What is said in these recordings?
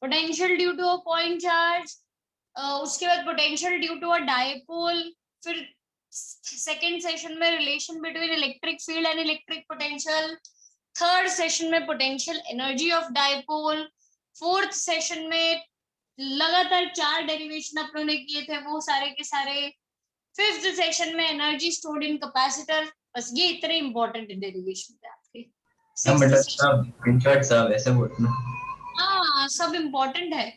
Potential due to a point charge, उसके बाद potential due to a dipole, फिर second session में relation between electric field and electric potential, third session में potential energy of dipole, fourth session में लगातार 4 derivation अपनों ने किए थे वो सारे के सारे, फिफ्थ सेशन में एनर्जी स्टोर्ड इन कैपेसिटर। बस ये इतने इंपॉर्टेंट डेरिवेशन थे आपके। मतलब सब इन शॉर्ट सब ऐसे बोलना। हाँ सब इम्पोर्टेंट है।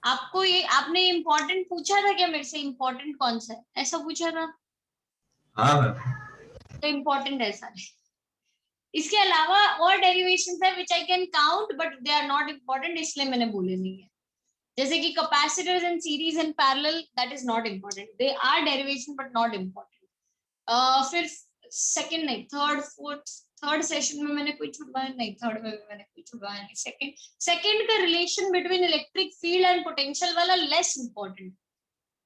आपको ये आपने इम्पोर्टेंट पूछा था क्या मेरे से, इम्पोर्टेंट कौन सा है, ऐसा पूछा था? हाँ तो इम्पोर्टेंट है सारे। इसके अलावा और डेरिवेशंस है which I can count but they are not important, इसलिए मैंने बोले नहीं है। जैसे कि capacitors in series and parallel, that is not important, they are derivation but not important. फिर सेकंड नहीं, थर्ड फोर्थ, थर्ड सेशन में मैंने कोई छुड़वाया नहीं, थर्ड में मैंने कोई छुड़वाया नहीं। सेकंड का relation between electric field and potential वाला लेस इंपॉर्टेंट।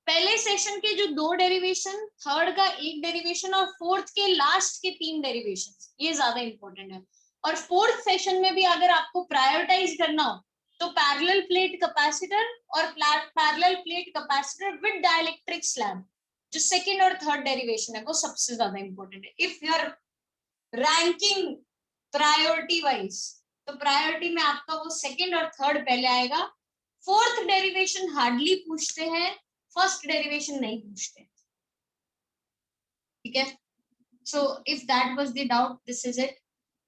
पहले सेशन के जो 2 डेरिवेशन, थर्ड का 1 डेरिवेशन और फोर्थ के लास्ट के 3 डेरिवेशन, ये ज्यादा इंपॉर्टेंट है। और फोर्थ सेशन में भी अगर आपको प्रायोरिटाइज करना हो तो पैरेलल प्लेट कैपेसिटर और parallel plate capacitor with dielectric slab, जो सेकंड और थर्ड डेरिवेशन है वो सबसे ज्यादा इंपॉर्टेंट है। If you are ranking priority wise, तो प्रायोरिटी में आपका वो सेकंड और थर्ड पहले आएगा। फोर्थ डेरिवेशन हार्डली पूछते हैं, फर्स्ट डेरिवेशन नहीं पूछते, ठीक है। So if that was the doubt, this is it.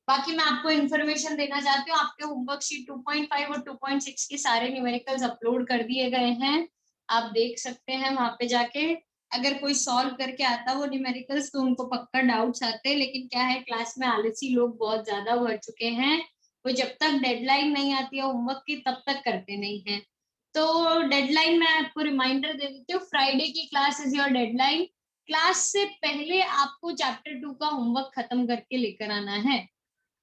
बाकी मैं आपको इन्फॉर्मेशन देना चाहती हूँ, आपके होमवर्क शीट 2.5 और 2.6 के सारे न्यूमेरिकल्स अपलोड कर दिए गए हैं, आप देख सकते हैं वहां पे जाके। अगर कोई सॉल्व करके आता वो न्यूमेरिकल्स तो उनको पक्का डाउट्स आते हैं, लेकिन क्या है क्लास में आलसी लोग बहुत ज्यादा भर चुके हैं, वो जब तक डेडलाइन नहीं आती है होमवर्क की तब तक करते नहीं है। तो डेडलाइन मैं आपको रिमाइंडर दे देती हूँ, फ्राइडे की class is your deadline. Class से पहले आपको चैप्टर 2 का होमवर्क खत्म करके लेकर आना है,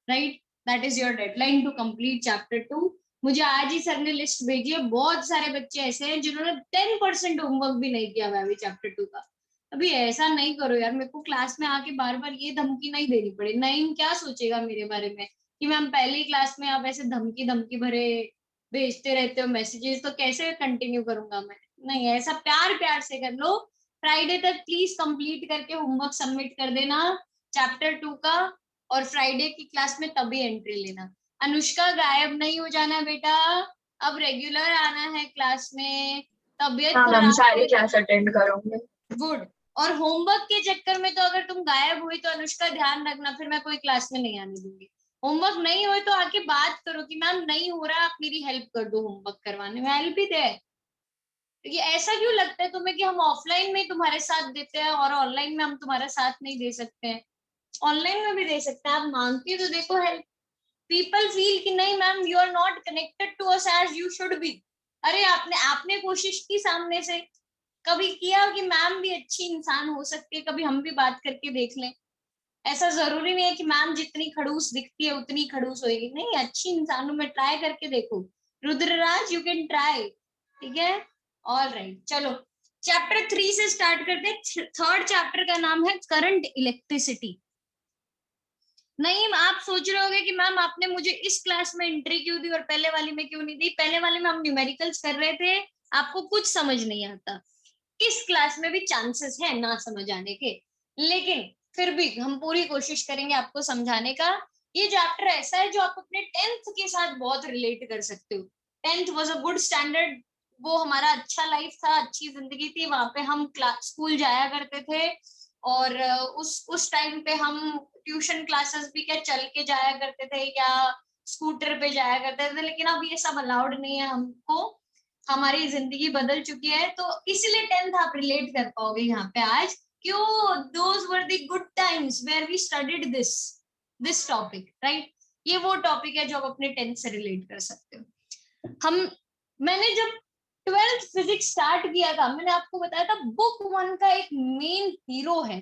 right? That is your deadline to complete chapter 2। मुझे आज ही सर ने लिस्ट भेजी है, बहुत सारे बच्चे ऐसे हैं जिन्होंने 10% होमवर्क भी नहीं किया हुआ है चैप्टर 2 का। अभी ऐसा नहीं करो यार, मेरे को क्लास में आके बार बार ये धमकी नहीं देनी पड़े, नहीं क्या सोचेगा मेरे बारे में कि मैम पहली क्लास में आप ऐसे धमकी धमकी भरे भेजते रहते हो मैसेजेस, तो कैसे कंटिन्यू करूंगा मैं? नहीं, ऐसा प्यार प्यार से कर लो। फ्राइडे तक प्लीज कंप्लीट करके होमवर्क सबमिट कर देना चैप्टर 2 का, और फ्राइडे की क्लास में तभी एंट्री लेना। अनुष्का गायब नहीं हो जाना बेटा, अब रेगुलर आना है क्लास में। तबीयत हाँ मैम, खराब सारी हो, क्लास अटेंड करूंगे। गुड। और होमवर्क के चक्कर में तो अगर तुम गायब हुई तो अनुष्का ध्यान रखना, फिर मैं कोई क्लास में नहीं आने दूंगी। होमवर्क नहीं हुए तो आके बात करो कि मैम नहीं हो रहा, आप मेरी हेल्प कर दो होमवर्क करवाने में, हेल्प भी दे। ये ऐसा क्यों लगता है तुम्हें कि हम ऑफलाइन में तुम्हारे साथ देते हैं और ऑनलाइन में हम तुम्हारा साथ नहीं दे सकते हैं? ऑनलाइन में भी दे सकते हैं, आप मांग के तो देखो हेल्प। पीपल फील कि नहीं ma'am you are not connected to us as you should be. अरे आपने आपने कोशिश की सामने से, कभी किया कि मैम भी अच्छी इंसान हो सकती है, कभी हम भी बात करके देख लें। ऐसा जरूरी नहीं है कि मैम जितनी खड़ूस दिखती है उतनी खड़ूस होगी, नहीं, अच्छी इंसानों में ट्राई करके देखो। रुद्रराज यू कैन ट्राई, ठीक है। ऑल राइट, चलो चैप्टर 3 से स्टार्ट करते हैं। थर्ड चैप्टर का नाम है करंट इलेक्ट्रिसिटी। नहीं, आप सोच रहे होगे कि मैम आपने मुझे इस क्लास में एंट्री क्यों दी और पहले वाली में क्यों नहीं दी? पहले वाले में हम न्यूमेरिकल्स कर रहे थे, आपको कुछ समझ नहीं आता। इस क्लास में भी चांसेस है ना समझ आने के, लेकिन फिर भी हम पूरी कोशिश करेंगे आपको समझाने का। ये चैप्टर ऐसा है जो आप अपने 10th के साथ बहुत रिलेट कर सकते हो। 10th was a good standard, वो हमारा अच्छा लाइफ था, अच्छी जिंदगी थी, वहां पे हम स्कूल जाया करते थे, और उस टाइम पे हम ट्यूशन क्लासेस भी क्या चल के जाया करते थे या स्कूटर पे जाया करते थे, लेकिन अब ये सब अलाउड नहीं है हमको, हमारी जिंदगी बदल चुकी है, तो इसलिए 10th आप रिलेट कर पाओगे यहाँ पे आज। क्यों? Those were the good times where we studied this topic, right? ये वो टॉपिक है जो आप अपने 10th से रिलेट कर सकते हो। मैंने जब 12th फिजिक्स स्टार्ट किया था, मैंने आपको बताया था बुक 1 का एक मेन हीरो है।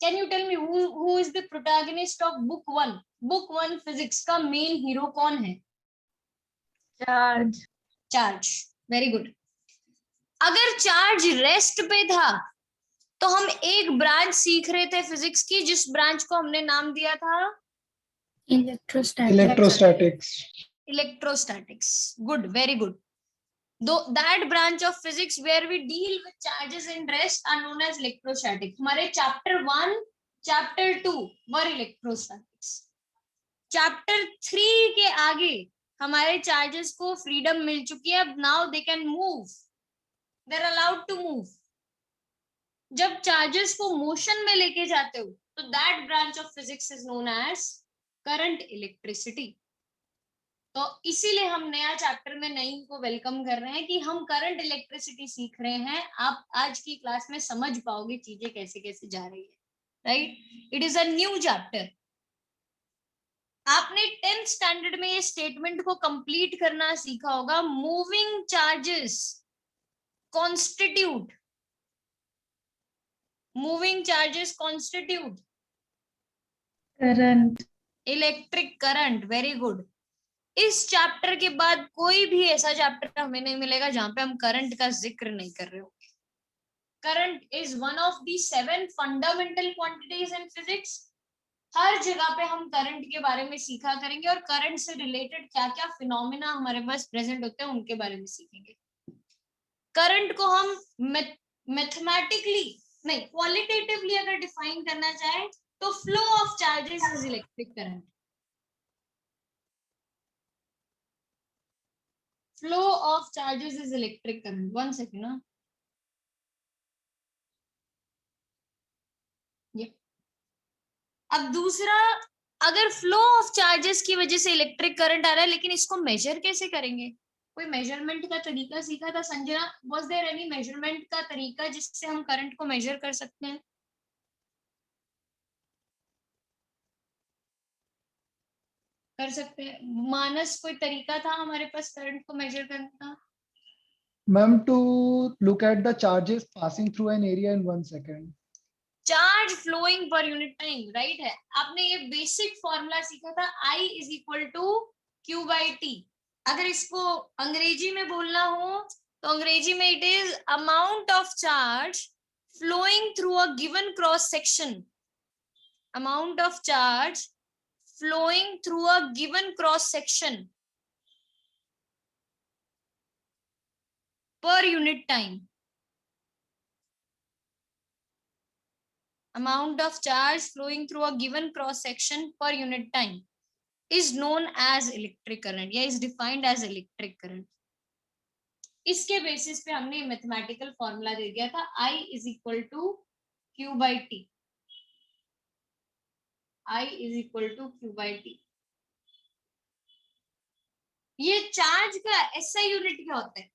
Can you tell me who is the protagonist of book 1? Book 1 physics का मेन हीरो कौन है? चार्ज। Charge, very good. अगर चार्ज रेस्ट पे था तो हम एक ब्रांच सीख रहे थे फिजिक्स की, जिस ब्रांच को हमने नाम दिया था electrostatics. Electrostatics. Electrostatics. Good, very good. Though that branch of physics where we deal with charges and rest are known as electrostatics. हमारे chapter 1, chapter 2 were electrostatics. chapter 3 के आगे हमारे charges को freedom मिल चुकी है. अब now they can move. They're allowed to move. जब charges को motion में लेके जाते हो तो that branch of physics is known as current electricity. तो इसीलिए हम नया चैप्टर में नईम को वेलकम कर रहे हैं कि हम करंट इलेक्ट्रिसिटी सीख रहे हैं. आप आज की क्लास में समझ पाओगे चीजें कैसे कैसे जा रही है. Right, it is a new chapter. आपने 10th स्टैंडर्ड में ये स्टेटमेंट को कंप्लीट करना सीखा होगा. Moving charges constitute, moving charges constitute current, electric current. Very good. इस चैप्टर के बाद कोई भी ऐसा चैप्टर हमें नहीं मिलेगा जहां पे हम करंट का जिक्र नहीं कर रहे होंगे. Current is one of the 7 fundamental quantities in physics. हर जगह पे हम करंट के बारे में सीखा करेंगे और करंट से रिलेटेड क्या क्या फिनोमेना हमारे पास प्रेजेंट होते हैं उनके बारे में सीखेंगे. करंट को हम मैथमेटिकली नहीं, क्वालिटेटिवली अगर डिफाइन करना चाहे तो flow of charges is electric current. Flow of charges is electric current. 1 second. ना ये अब दूसरा, अगर फ्लो ऑफ चार्जेस की वजह से इलेक्ट्रिक करंट आ रहा है लेकिन इसको मेजर कैसे करेंगे? कोई मेजरमेंट का तरीका सीखा था Sanjana? Was there any measurement का तरीका जिससे हम करंट को मेजर कर सकते हैं? कर सकते हैं. मानस, कोई तरीका था हमारे पास करंट को मेजर करने का? Ma'am, to look at the charges passing through an area in 1 second. Charge flowing per unit time. Right है. आपने ये बेसिक फॉर्मूला सीखा था, I is equal to Q by T. अगर इसको अंग्रेजी में बोलना हो तो अंग्रेजी में it is amount of charge flowing through a given cross section. Amount of charge flowing through a given cross section per unit time. Amount of charge flowing through a given cross section per unit time is known as electric current या is defined as electric current. इसके basis पे हमने mathematical formula दे दिया था, I is equal to Q by T. I is equal to Q by T. ये charge का SI unit क्या होता है?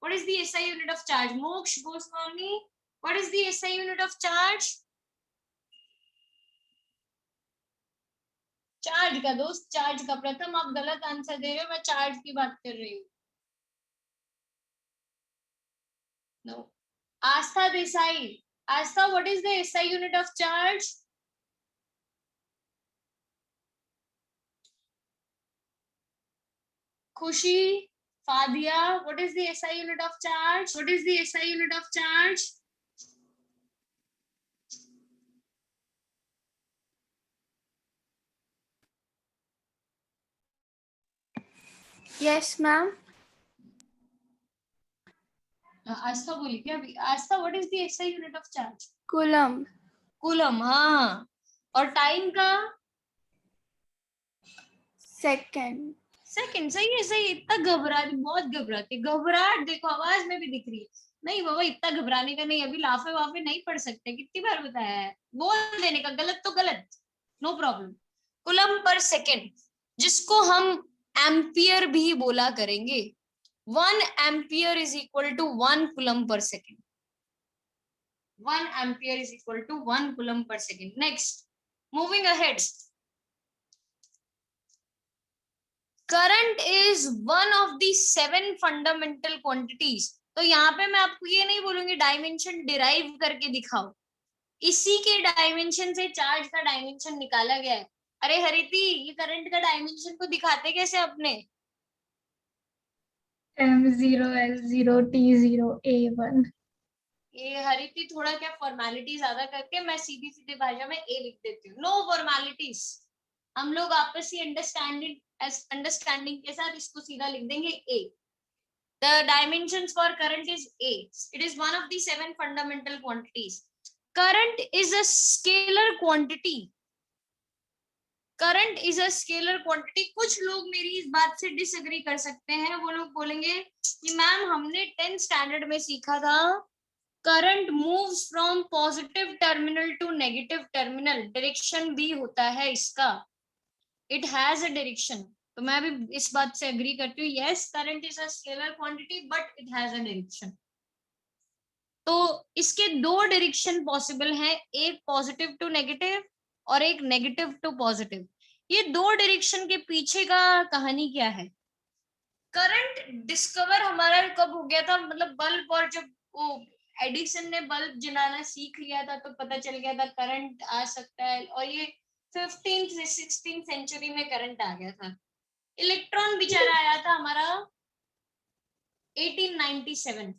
What is the SI unit of charge? मोक्ष Goswami, what is the SI unit of charge? Charge का दोस्त, charge का. प्रथम आप गलत आंसर दे रहे हो, मैं चार्ज की बात कर रही हूँ. No. Aastha Desai, Aastha, what is the SI unit of charge? Khushi, Fadia, what is the SI unit of charge? What is the SI unit of charge? Yes, ma'am. आस्था बोली क्या अभी? आस्था, what is the SI unit of charge? Coulomb. Coulomb. हाँ. और time का? Second. Second. सही है, सही. इतना घबराती, बहुत घबराती. घबराहट देखो आवाज में भी दिख रही है. नहीं बाबा, इतना घबराने का नहीं. अभी लाफे वाफे नहीं पढ़ सकते. कितनी बार बताया है? बोल देने का, गलत तो गलत, no problem. Coulomb per second, जिसको हम एम्पियर भी बोला करेंगे. 1 ampere is equal to 1 coulomb per second. 1 ampere is equal to 1 coulomb per second. Next, moving ahead. Current is one of the 7 fundamental quantities. तो यहाँ पे मैं आपको ये नहीं बोलूंगी डायमेंशन डिराइव करके दिखाओ. इसी के डायमेंशन से चार्ज का डायमेंशन निकाला गया है. अरे हरिति, ये करंट का डायमेंशन को दिखाते कैसे अपने? M0, L0, T0, A1. ये हरिति थोड़ा क्या फॉर्मेलिटी ज्यादा करके मैं सीधी सीधी भाषा में ए लिख देती हूँ. No formalities. हम लोग आपसी अंडरस्टैंडिंग के साथ इसको सीधा लिख देंगे A. The dimensions for current is A. It is one of the 7 fundamental quantities. Current is a scalar quantity. Current is a scalar quantity. कुछ लोग मेरी इस बात से डिसएग्री कर सकते हैं. वो लोग बोलेंगे कि मैम हमने 10th स्टैंडर्ड में सीखा था current moves from positive terminal to negative terminal. Direction भी होता है इसका. It has a direction. तो मैं भी इस बात से एग्री करती हूँ. Yes, current is a scalar quantity but it has a direction. तो इसके दो डायरेक्शन पॉसिबल हैं, एक पॉजिटिव टू नेगेटिव और एक नेगेटिव टू पॉजिटिव. ये दो डायरेक्शन के पीछे का कहानी क्या है? करंट डिस्कवर हमारा कब हो गया था? मतलब बल्ब, और जब वो एडिसन ने बल्ब जलाना सीख लिया था तो पता चल गया था करंट आ सकता है. और ये 15th से 16th सेंचुरी में करंट आ गया था. इलेक्ट्रॉन बेचारा आया था हमारा 1897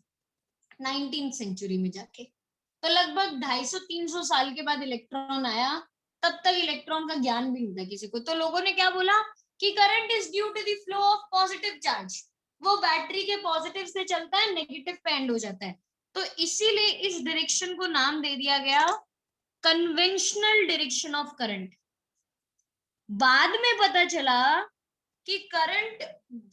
19th सेंचुरी में जाके. तो लगभग 250-300 साल के बाद इलेक्ट्रॉन आया. तब तक इलेक्ट्रॉन का ज्ञान भी नहीं था किसी को. तो लोगों ने क्या बोला कि current is due to the flow of positive charge. वो बैटरी के पॉजिटिव से चलता है, नेगेटिव पे एंड हो जाता है. तो इसीलिए इस डायरेक्शन को नाम दे दिया गया कन्वेंशनल डायरेक्शन ऑफ करंट. बाद में पता चला कि करंट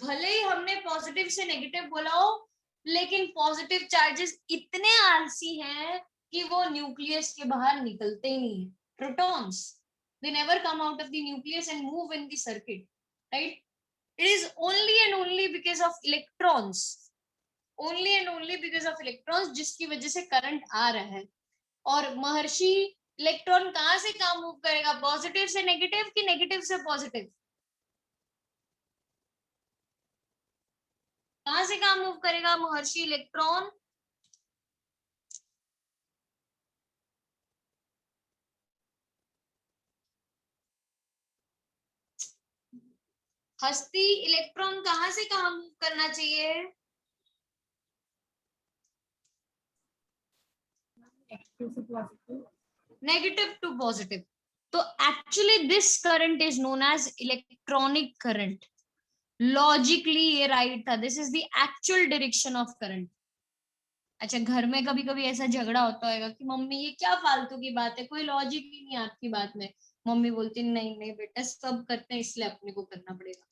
भले ही हमने पॉजिटिव से नेगेटिव बोला हो, लेकिन पॉजिटिव चार्जेस इतने आलसी हैं कि वो न्यूक्लियस के बाहर निकलते ही नहीं है. Protons, they never come out of the nucleus and move in the circuit, right? It is only and only because of electrons, only and only because of electrons जिसकी वजह से करंट आ रहा है. और महर्षि, इलेक्ट्रॉन कहाँ से कहाँ मूव करेगा? पॉजिटिव से नेगेटिव कि नेगेटिव से पॉजिटिव? कहां से कहां मूव करेगा महर्षि इलेक्ट्रॉन? हस्ती, इलेक्ट्रॉन कहां से कहां मूव करना चाहिए? Negative to positive. तो actually this current is known as electronic current. Logically ये राइट था. This is the actual direction of current. अच्छा, घर में कभी कभी ऐसा झगड़ा होता होगा कि मम्मी ये क्या फालतू की बात है, कोई लॉजिक ही नहीं आपकी बात में. मम्मी बोलती नहीं नहीं बेटा, सब करते हैं इसलिए अपने को करना पड़ेगा.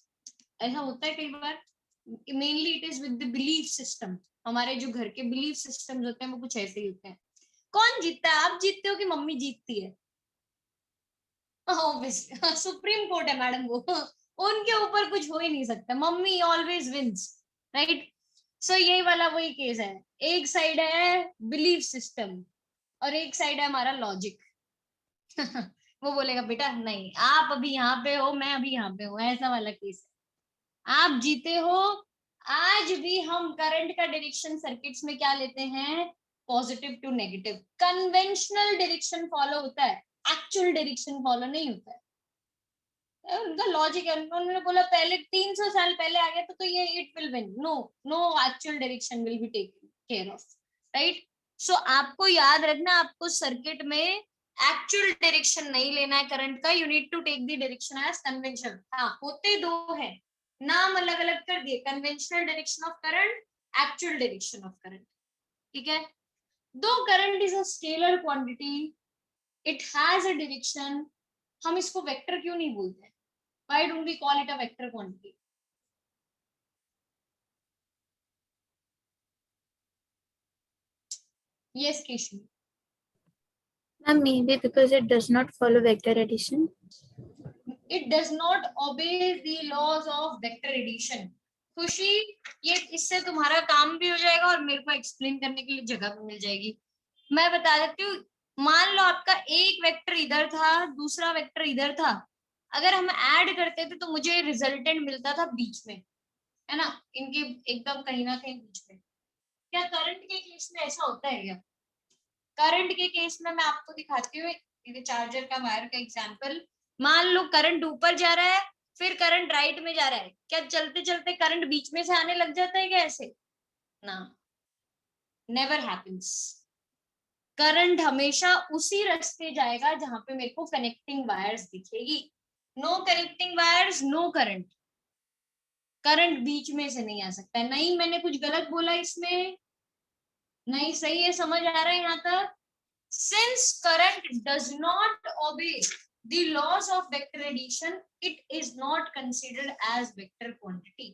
ऐसा होता है कई बार. Mainly it is with the belief system. हमारे जो घर के बिलीफ सिस्टम होते हैं वो कुछ ऐसे ही होते हैं. कौन जीतता है? आप जीतते हो कि मम्मी जीतती है? ऑब्वियसली सुप्रीम कोर्ट है मैडम वो. उनके ऊपर कुछ हो ही नहीं सकता. Mummy always wins, right? So यही वाला वही केस है. एक साइड है बिलीफ सिस्टम और एक साइड है हमारा लॉजिक. वो बोलेगा बेटा नहीं, आप अभी यहाँ पे हो, मैं अभी यहाँ पे हूँ. ऐसा वाला केस है. आप जीते हो. आज भी हम करंट का डायरेक्शन सर्किट्स में क्या लेते हैं? Positive to negative. Conventional direction follow होता है, एक्चुअल डायरेक्शन फॉलो नहीं होता है. उनका लॉजिक है. उन्होंने बोला पहले 300 साल पहले आ गया तो ये it will win. No no, actual direction will be taken care of, right? So आपको याद रखना, आपको सर्किट में एक्चुअल डायरेक्शन नहीं लेना है करंट का. You need to take the direction as convention. हाँ, होते दो है, नाम अलग अलग कर दिए. Conventional direction of current, actual direction of current. ठीक है? दो current is a scalar quantity, it has a direction. हम इसको वेक्टर क्यों नहीं बोलते? Why don't we call it a vector quantity? Yes, Keshu. Maybe because it does not follow vector addition. It does not obey the laws of vector addition. खुशी, ये इससे तुम्हारा काम भी हो जाएगा और मेरे को एक्सप्लेन करने के लिए जगह भी मिल जाएगी. मैं बता देती हूँ. मान लो आपका एक वेक्टर इधर था, दूसरा वेक्टर इधर था. अगर हम ऐड करते थे तो मुझे रिजल्टेंट मिलता था बीच में, है ना? इनके एकदम कहीं ना कहीं बीच में. क्या करंट के केस में ऐसा होता है क्या? करंट के केस में मैं आपको दिखाती हूँ चार्जर का वायर का एग्जांपल. मान लो करंट ऊपर जा रहा है, फिर करंट राइट में जा रहा है. क्या चलते चलते करंट बीच में से आने लग जाता है क्या ऐसे? ना, नेवर हैपेंस. करंट हमेशा उसी रास्ते जाएगा जहां पे मेरे को कनेक्टिंग वायर्स दिखेगी. No connecting wires, no current, current बीच में से नहीं आ सकता है। नहीं मैंने कुछ गलत बोला इसमें? नहीं, सही है, समझ आ रहा है यहाँ तक? Since current does not obey the laws of vector addition, it is not considered as vector quantity.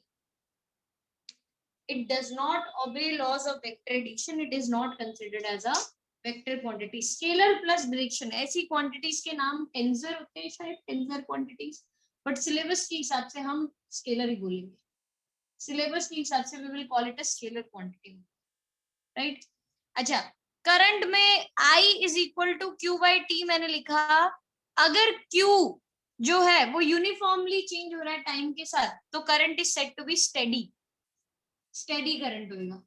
It does not obey laws of vector addition. It is not considered as a vector quantity. Scalar plus direction, ऐसी quantities के नाम tensor होते हैं शायद, tensor quantities, but syllabus के हिसाब से हम scalar ही बोलेंगे। syllabus के हिसाब से we will call it a scalar quantity, right? अच्छा, करंट में I is equal to Q by T मैंने लिखा। अगर Q जो है वो यूनिफॉर्मली चेंज हो रहा है टाइम के साथ तो current is said to be steady, steady current होगा।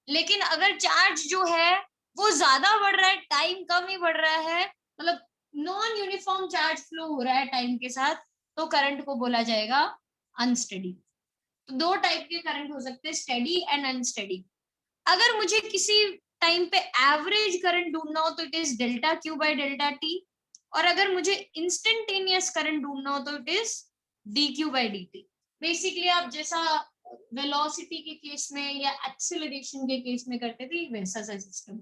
लेकिन अगर चार्ज जो है वो ज्यादा बढ़ रहा है, टाइम कम ही बढ़ रहा है, मतलब नॉन यूनिफॉर्म चार्ज फ्लो हो रहा है टाइम के साथ, तो करंट को बोला जाएगा अनस्टेडी। तो दो टाइप के करंट हो सकते हैं, स्टेडी एंड अनस्टेडी। अगर मुझे किसी टाइम पे एवरेज करंट ढूंढना हो तो it is delta Q by delta T, और अगर मुझे इंस्टेंटेनियस करंट ढूंढना हो तो it is D Q by D T. Basically आप जैसा वेलोसिटी के केस में या एक्सेलरेशन के केस में करते थे वैसा सा system.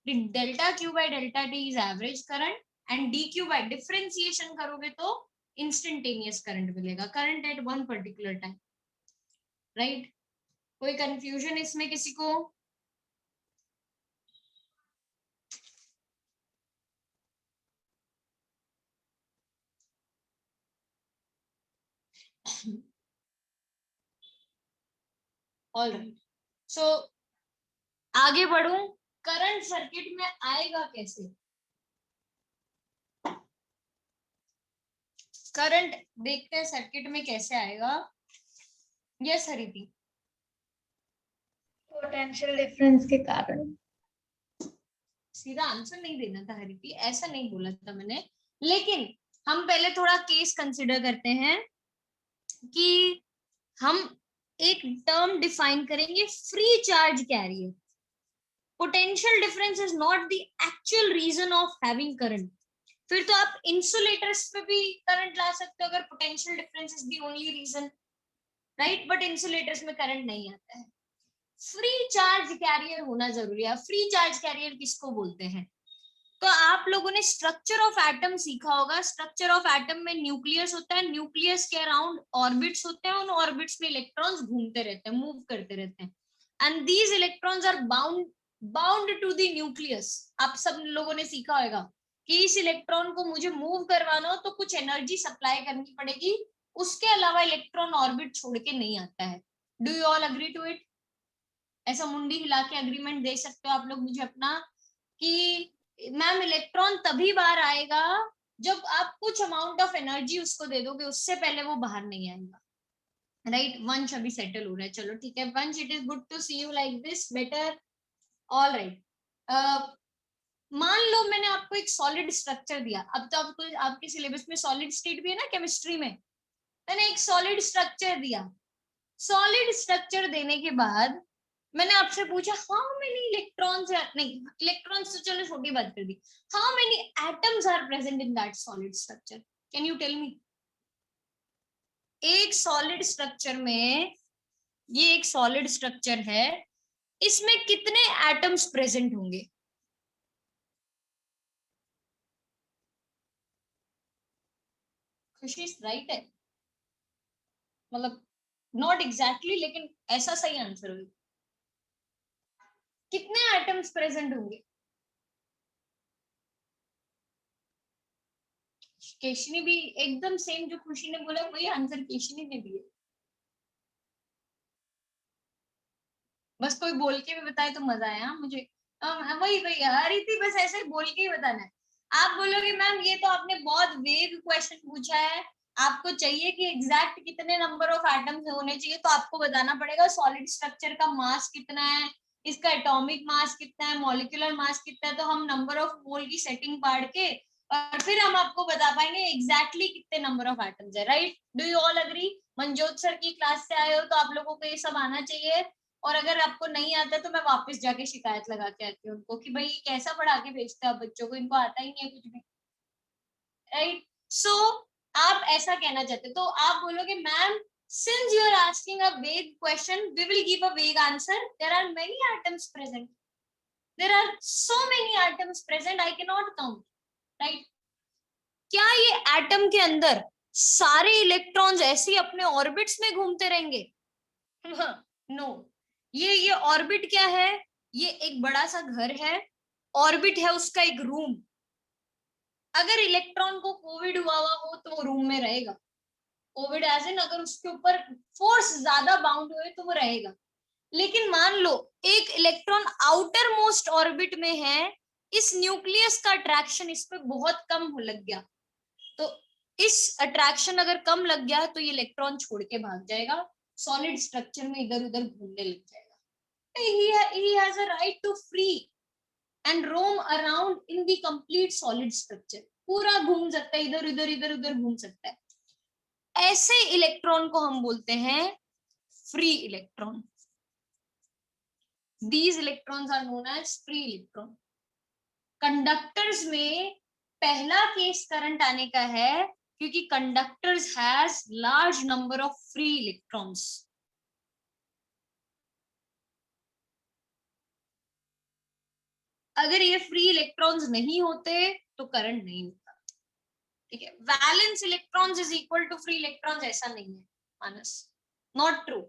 Delta Q by delta T is average current and D Q by differentiation करोगे तो इंस्टेंटेनियस करंट मिलेगा, current eight one particular time, right? कोई कंफ्यूजन इसमें किसी को? ऑल राइट, सो आगे बढ़ूं, करंट सर्किट में आएगा कैसे? करंट देखते हैं सर्किट में कैसे आएगा। यस हरिति, पोटेंशियल डिफरेंस के कारण। सीधा आंसर नहीं देना था हरिति, ऐसा नहीं बोला था मैंने, लेकिन हम पहले थोड़ा केस कंसिडर करते हैं कि हम एक टर्म डिफाइन करेंगे, free charge carrier. Potential difference is not the actual reason of having current. फिर तो आप इंसुलेटर्स पे भी करंट ला सकते हो अगर potential difference is the only reason, right? But insulators में करंट नहीं आता है। फ्री चार्ज कैरियर होना जरूरी है। फ्री चार्ज कैरियर किसको बोलते हैं? तो आप लोगों ने स्ट्रक्चर ऑफ एटम सीखा होगा। स्ट्रक्चर ऑफ एटम में न्यूक्लियस होता है, न्यूक्लियस के अराउंड ऑर्बिट्स होते हैं, उन ऑर्बिट्स में इलेक्ट्रॉन्स घूमते रहते हैं, मूव करते रहते हैं, and these electrons are bound to the nucleus. आप सब लोगों ने सीखा होगा कि इस इलेक्ट्रॉन को मुझे मूव करवाना हो तो कुछ एनर्जी सप्लाई करनी पड़ेगी, उसके अलावा इलेक्ट्रॉन ऑर्बिट छोड़ के नहीं आता है। Do you all agree to it? ऐसा मुंडी हिला के अग्रीमेंट दे सकते हो आप लोग मुझे अपना कि मैम इलेक्ट्रॉन तभी बाहर आएगा जब आप कुछ अमाउंट ऑफ एनर्जी उसको दे दोगे, उससे पहले वो बाहर नहीं आएगा, राइट? वंश अभी सेटल हो रहा है, चलो ठीक है Vansh, it is good to see you like this better. All right, मान लो मैंने आपको एक सॉलिड स्ट्रक्चर दिया। अब तो आपको आपके सिलेबस में सॉलिड स्टेट भी है ना केमिस्ट्री में। मैंने एक सॉलिड स्ट्रक्चर दिया। सॉलिड स्ट्रक्चर देने के बाद मैंने आपसे पूछा हाउ मेनी इलेक्ट्रॉन्स आर, नहीं इलेक्ट्रॉन्स तो चलो छोटी बात कर दी, how many atoms are present in that solid structure? Can you tell me? एक सॉलिड स्ट्रक्चर में, ये एक सॉलिड स्ट्रक्चर है, इसमें कितने एटम्स प्रेजेंट होंगे? खुशी राइट है, मतलब नॉट एग्जैक्टली लेकिन ऐसा सही आंसर होगा। कितने एटम्स प्रेजेंट होंगे? केशनी भी एकदम सेम जो खुशी ने बोला वही आंसर केशनी ने दिया। बस कोई बोल के भी बताए तो मजा आया मुझे। वही वही हरिति, बस ऐसे ही बोल के ही बताना है। आप बोलोगे मैम ये तो आपने बहुत वेग क्वेश्चन पूछा है, आपको चाहिए कि एग्जैक्ट कितने नंबर ऑफ एटम्स होने चाहिए, तो आपको बताना पड़ेगा सॉलिड स्ट्रक्चर का मास कितना है, इसका एटॉमिक मास कितना है, मॉलिक्यूलर मास कितना है, तो हम नंबर ऑफ मोल की सेटिंग पढ़ के और फिर हम आपको बता पाएंगे एग्जैक्टली कितने नंबर ऑफ एटम्स है, right? Do you all agree? Manjot sir की क्लास से आए हो तो आप लोगों को ये सब आना चाहिए, और अगर आपको नहीं आता तो मैं वापस जाके शिकायत लगा के आती हूँ उनको कि भाई कैसा पढ़ा के भेजते हो आप बच्चों को, इनको आता ही नहीं है कुछ भी, राइट? सो आप ऐसा कहना चाहते तो आप बोलोगे ma'am since you are asking a vague question we will give a vague answer, there are many atoms present, there are so many atoms present I cannot count, right? क्या ये एटम के अंदर सारे इलेक्ट्रॉन्स ऐसे ही अपने orbits में घूमते रहेंगे? नो, ये ऑर्बिट क्या है? ये एक बड़ा सा घर है, ऑर्बिट है उसका एक रूम। अगर इलेक्ट्रॉन को कोविड हुआ हो तो वो रूम में रहेगा, कोविड एज इन अगर उसके ऊपर फोर्स ज्यादा बाउंड हुए तो वो रहेगा। लेकिन मान लो एक इलेक्ट्रॉन आउटर मोस्ट ऑर्बिट में है, इस न्यूक्लियस का अट्रैक्शन इस पे बहुत कम हो लग गया, तो इस अट्रैक्शन अगर कम लग गया तो ये इलेक्ट्रॉन छोड़ के भाग जाएगा, सॉलिड स्ट्रक्चर में इधर उधर घूमने लग जाएगा। he has a right to free and roam around in the complete solid structure, पूरा घूम सकता है, इधर उधर घूम सकता है। ऐसे इलेक्ट्रॉन को हम बोलते हैं free electron. These electrons are known as free electron. Conductors में पहला केस करंट आने का है क्योंकि conductors has large number of free electrons. अगर ये फ्री इलेक्ट्रॉन्स नहीं होते तो करंट नहीं होता, ठीक है। Valence electrons is equal to free electrons ऐसा नहीं है मानस, नॉट ट्रू।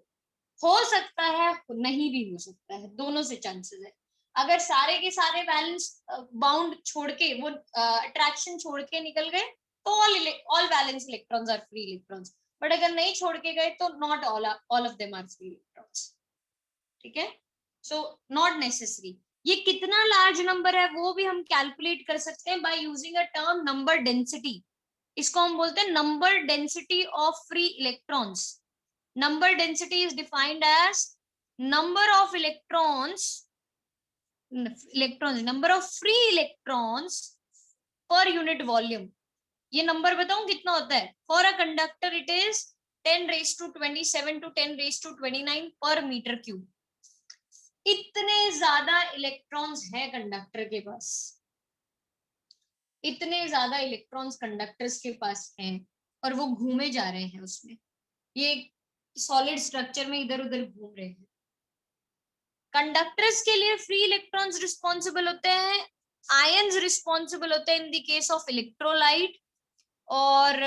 हो सकता है, नहीं भी हो सकता है, दोनों से चांसेस है। अगर सारे के सारे वैलेंस बाउंड छोड़ के वो अट्रैक्शन छोड़ के निकल गए तो all valence electrons are free electrons, but अगर नहीं छोड़ के गए तो not all of them are free electrons, ठीक है। So not necessary. ये कितना लार्ज नंबर है वो भी हम कैलकुलेट कर सकते हैं by using a term number density. इसको हम बोलते हैं number density of free electrons. Number density is defined as number of electrons, number of free electrons per unit volume. ये नंबर बताऊं कितना होता है? For a conductor it is 10 raised to 27 to 10 raised to 29 per meter cube. इतने ज्यादा electrons है conductor के पास, इतने ज्यादा इलेक्ट्रॉन्स कंडक्टर्स के पास हैं और वो घूमे जा रहे हैं उसमें, ये सॉलिड स्ट्रक्चर में इधर उधर घूम रहे हैं। कंडक्टर्स के लिए फ्री इलेक्ट्रॉन्स रिस्पॉन्सिबल होते हैं, आयंस रिस्पॉन्सिबल होते हैं in the case of electrolyte, और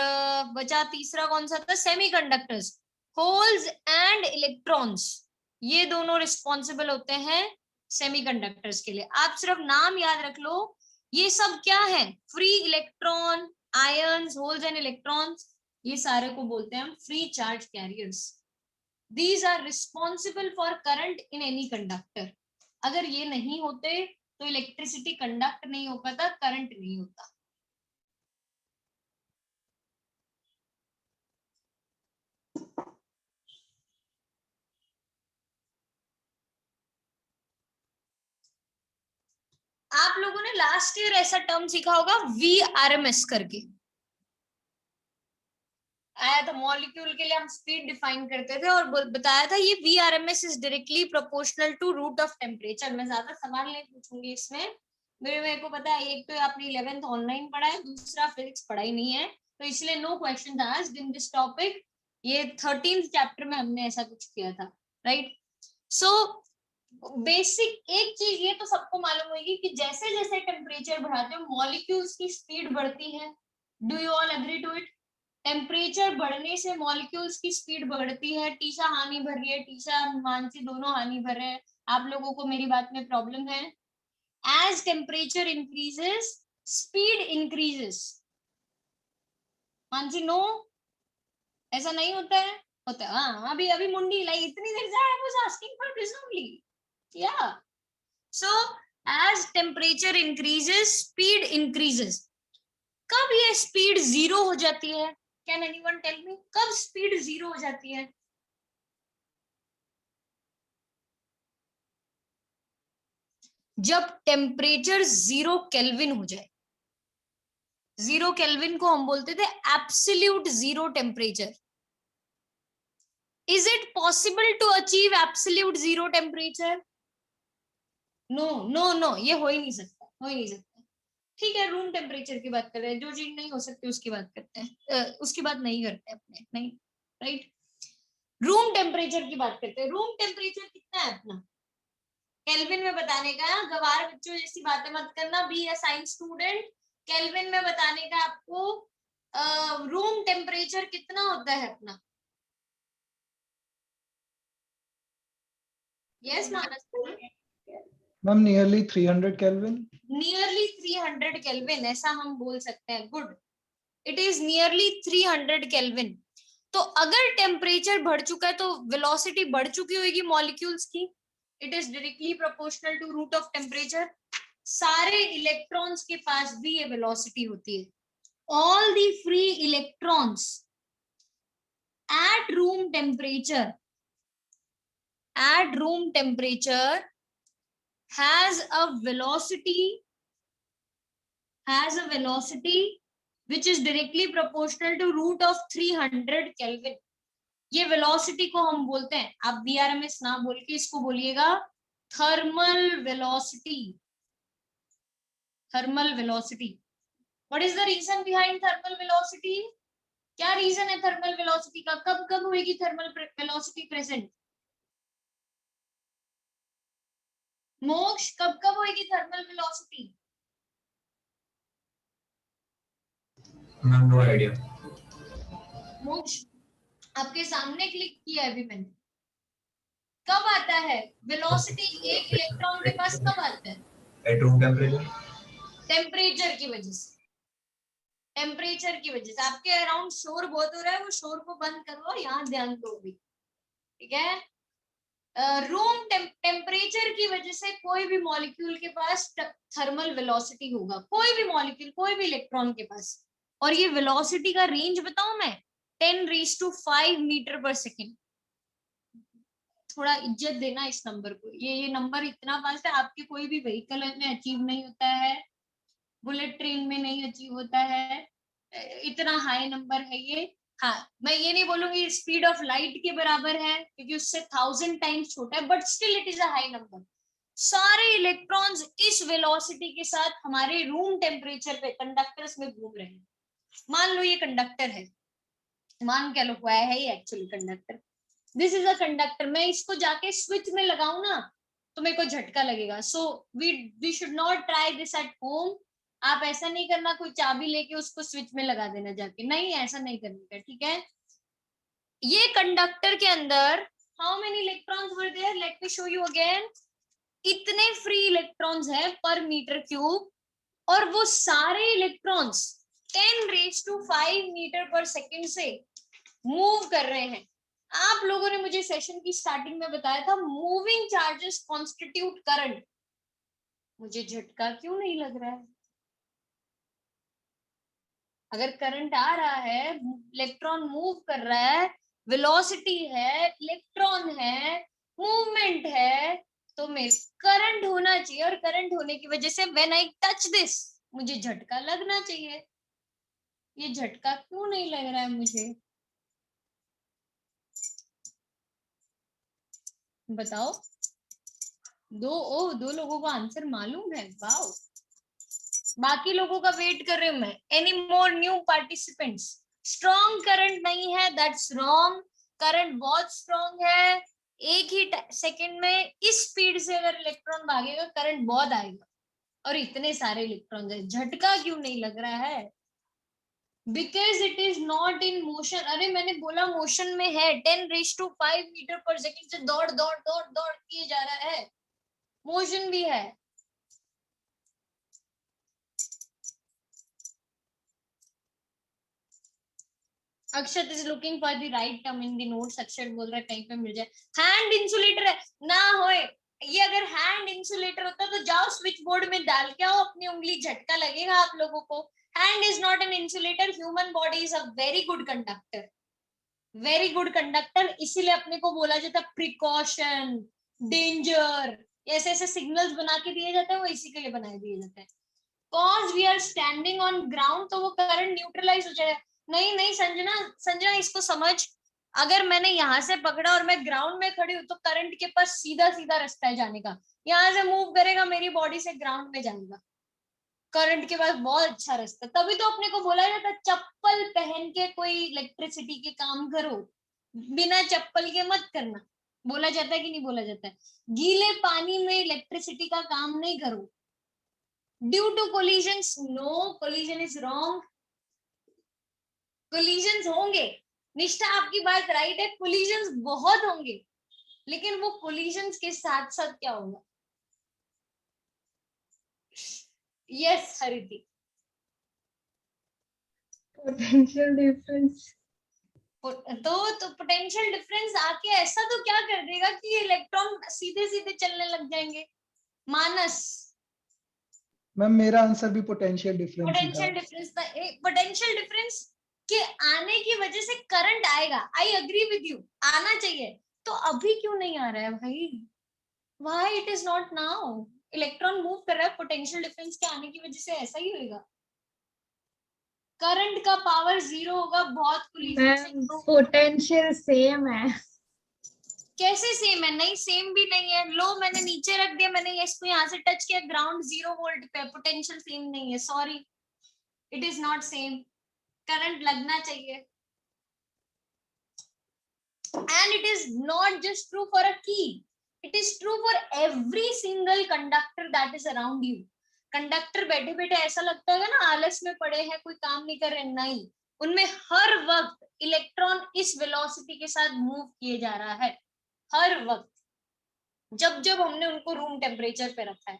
बचा तीसरा कौन सा था? सेमीकंडक्टर्स। होल्स एंड इलेक्ट्रॉन्स, ये दोनों रिस्पॉन्सिबल होते हैं सेमीकंडक्टर्स के लिए। आप सिर्फ नाम याद रख लो, ये सब क्या है? Free electron, ions, holes and electrons, ये सारे को बोलते हैं हम free charge carriers. These are responsible for current in any conductor. अगर ये नहीं होते तो इलेक्ट्रिसिटी कंडक्ट नहीं हो पाता, करंट नहीं होता। आप लोगों ने लास्ट ईयर ऐसा टर्म सीखा होगा VRMS करके, आया था। मॉलिक्यूल के लिए हम स्पीड डिफाइन करते थे और बताया था ये VRMS is directly proportional to root of temperature. मैं ज्यादा सवाल नहीं पूछूंगी इसमें, मेरे को पता है एक तो आपने 11th ऑनलाइन पढ़ा है, दूसरा फिजिक्स पढ़ा ही नहीं है, तो इसलिए no question asked in this topic. ये 13th चैप्टर में हमने ऐसा कुछ किया था, राइट। सो बेसिक एक चीज ये तो सबको मालूम होगी कि जैसे जैसे टेम्परेचर बढ़ाते हो मॉलिक्यूल्स की स्पीड बढ़ती है। Do you all agree to it? Temperature बढ़ने से मॉलिक्यूल्स की स्पीड बढ़ती है। टीशा हानि भर रही है, टीशा मानसी दोनों हानि भर रहे हैं। आप लोगों को मेरी बात में प्रॉब्लम है? As temperature increases speed increases. Mansi no, ऐसा नहीं होता है? होता है। हाँ, अभी अभी मुंडी लाई इतनी देर से, I was asking for this only. या so as temperature increases speed increases. कब ये स्पीड जीरो हो जाती है? कैन एनीवन टेल मी कब स्पीड जीरो हो जाती है? जब टेम्परेचर 0 केल्विन हो जाए। 0 केल्विन को हम बोलते थे absolute zero temperature. Is it possible to achieve absolute zero temperature? No no no, ये हो ही नहीं सकता, हो ही नहीं सकता। ठीक है, रूम टेम्परेचर की बात कर रहे हैं, जो चीज नहीं हो सकती उसकी बात करते हैं, उसकी बात नहीं करते अपने, नहीं, राइट। रूम टेम्परेचर की बात करते हैं। रूम टेम्परेचर कितना है अपना केल्विन में बताने का। गवार बच्चों जैसी बातें मत करना, be a science student. Kelvin में बताने का आपको। रूम टेम्परेचर कितना होता है अपना? Yes Manas, ma'am nearly 300 kelvin. Nearly 300 kelvin, ऐसा हम बोल सकते हैं। Good, it is nearly 300 kelvin. तो अगर टेम्परेचर बढ़ चुका है तो वेलोसिटी बढ़ चुकी होगी मॉलिक्यूल्स की। It is directly proportional to root of temperature. सारे इलेक्ट्रॉन्स के पास भी ये वेलोसिटी होती है। All the free electrons at room temperature has a velocity which is directly proportional to root of 300 Kelvin. ये वेलोसिटी को हम बोलते हैं, आप बीआरएमएस ना बोल के इसको बोलिएगा thermal velocity. Thermal velocity, what is the reason behind thermal velocity? क्या रीजन है थर्मल वेलोसिटी का? कब कब होगी थर्मल वेलोसिटी प्रेजेंट? मोक्ष, कब कब होगी thermal velocity? Ma'am no idea. Moksh, आपके सामने क्लिक किया है अभी मैंने। कब आता है वेलोसिटी एक इलेक्ट्रॉन के पास? कब आता है? At room temperature. टेम्परेचर की वजह से। टेम्परेचर की वजह से आपके अराउंड शोर बहुत हो रहा है, वो शोर को बंद करो, यहाँ ध्यान दो भी, ठीक है। रूम टेम्परेचर की वजह से कोई भी मॉलिक्यूल के पास थर्मल वेलोसिटी होगा, कोई भी मॉलिक्यूल, कोई भी इलेक्ट्रॉन के पास। और ये वेलोसिटी का रेंज बताऊं मैं, 10⁵ मीटर पर सेकेंड। थोड़ा इज्जत देना इस नंबर को, ये नंबर इतना फास्ट है, आपके कोई भी व्हीकल में अचीव नहीं होता है, बुलेट ट्रेन में नहीं अचीव होता है, इतना हाई नंबर है ये। हाँ, मैं ये नहीं बोलूंगी स्पीड ऑफ लाइट के बराबर है, क्योंकि उससे 1000 टाइम्स छोटा है, but still it is a high number. सारे इलेक्ट्रॉन्स इस वेलोसिटी के साथ हमारे रूम टेम्परेचर पे कंडक्टर्स में घूम रहे हैं। मान लो ये कंडक्टर है, मान क्या लो हुआ है ये actually conductor. This is a conductor. मैं इसको जाके स्विच में लगाऊं ना तो मेरे को झटका लगेगा। So we should not try this at home. आप ऐसा नहीं करना, कोई चाबी लेके उसको स्विच में लगा देना जाके, नहीं, ऐसा नहीं करने का, ठीक है। ये कंडक्टर के अंदर how many electrons were there, let me show you again. इतने फ्री इलेक्ट्रॉन्स है पर मीटर क्यूब, और वो सारे इलेक्ट्रॉन्स 10⁵ मीटर पर सेकेंड से मूव कर रहे हैं। आप लोगों ने मुझे सेशन की स्टार्टिंग में बताया था मूविंग चार्जेस कॉन्स्टिट्यूट करंट। मुझे झटका क्यों नहीं लग रहा है? अगर करंट आ रहा है, इलेक्ट्रॉन मूव कर रहा है, वेलोसिटी है, इलेक्ट्रॉन है, मूवमेंट है, तो मेरे करंट होना चाहिए, और करंट होने की वजह से व्हेन आई टच दिस मुझे झटका लगना चाहिए। ये झटका क्यों नहीं लग रहा है मुझे, बताओ। दो लोगों को आंसर मालूम है, वाओ। बाकी लोगों का वेट कर रही हूं मैं। Any more new participants? Strong current नहीं है, दैट्स रॉन्ग। करंट बहुत स्ट्रॉन्ग है। एक ही सेकंड में इस स्पीड से अगर इलेक्ट्रॉन भागेगा करंट बहुत आएगा, और इतने सारे इलेक्ट्रॉन है, झटका क्यों नहीं लग रहा है? Because it is not in motion. अरे मैंने बोला मोशन में है, 10⁵ मीटर पर सेकेंड से दौड़ दौड़ दौड़ दौड़ किए जा रहा है, मोशन भी है। Akshat is looking for the right term in the notes. Akshat बोल रहा है कहीं पे मिल जाए। हैंड इंसुलेटर है ना होए, ये अगर हैंड इंसुलेटर होता तो जाओ स्विच बोर्ड में डाल के आओ अपनी उंगली, झटका लगेगा आप लोगों को। Hand is not an insulator, human body is a very good conductor, very good conductor. इसीलिए अपने को बोला जाता है प्रिकॉशन, डेंजर, ऐसे ऐसे सिग्नल्स बना के दिए जाते हैं, वो इसी के लिए बनाए दिए जाते हैं। Cause we are standing on ground, तो वो करंट न्यूट्रलाइज हो जाएगा। नहीं नहीं संजना, संजना इसको समझ, अगर मैंने यहाँ से पकड़ा और मैं ग्राउंड में खड़ी हूँ तो करंट के पास सीधा सीधा रास्ता है जाने का, यहाँ से मूव करेगा मेरी बॉडी से ग्राउंड में जाएगा। करंट के पास बहुत अच्छा रास्ता, तभी तो अपने को बोला जाता है चप्पल पहन के कोई इलेक्ट्रिसिटी के काम करो, बिना चप्पल के मत करना। बोला जाता है कि नहीं बोला जाता है? गीले पानी में इलेक्ट्रिसिटी का काम नहीं करो। Due to collisions, no, collision is wrong. Collisions होंगे, निष्ठा आपकी बात राइट है, कोलिजन्स बहुत होंगे, लेकिन वो कोलिजन्स के साथ साथ क्या होगा? यस हरिति। Potential difference. तो पोटेंशियल डिफरेंस आके ऐसा तो क्या कर देगा कि इलेक्ट्रॉन सीधे सीधे चलने लग जाएंगे? मानस, मैम मेरा आंसर भी पोटेंशियल डिफरेंस ही था। पोटेंशियल डिफरेंस, पोटेंशियल डिफरेंस के आने की वजह से करंट आएगा, आई अग्री विद यू, आना चाहिए, तो अभी क्यों नहीं आ रहा है भाई? Why it is not now? Electron move कर रहा है, पोटेंशियल डिफरेंस के आने की वजह से ऐसा ही होगा। करंट का पावर 0 होगा, बहुत कोलिजन से मैम पोटेंशियल सेम है। कैसे सेम है? नहीं, सेम भी नहीं है। लो मैंने नीचे रख दिया, मैंने इसको यहाँ से टच किया, ग्राउंड 0 वोल्ट पे, पोटेंशियल सेम नहीं है, sorry, it is not same. Current लगना चाहिए। And it is not just true for a key, it is true for every single conductor that is around you. Conductor बैठे बैठे ऐसा लगता है ना आलस में पड़े हैं, कोई काम नहीं कर रहे, नहीं, उनमें हर वक्त इलेक्ट्रॉन इस वेलोसिटी के साथ मूव किए जा रहा है, हर वक्त। जब जब हमने उनको रूम टेम्परेचर पे रखा है,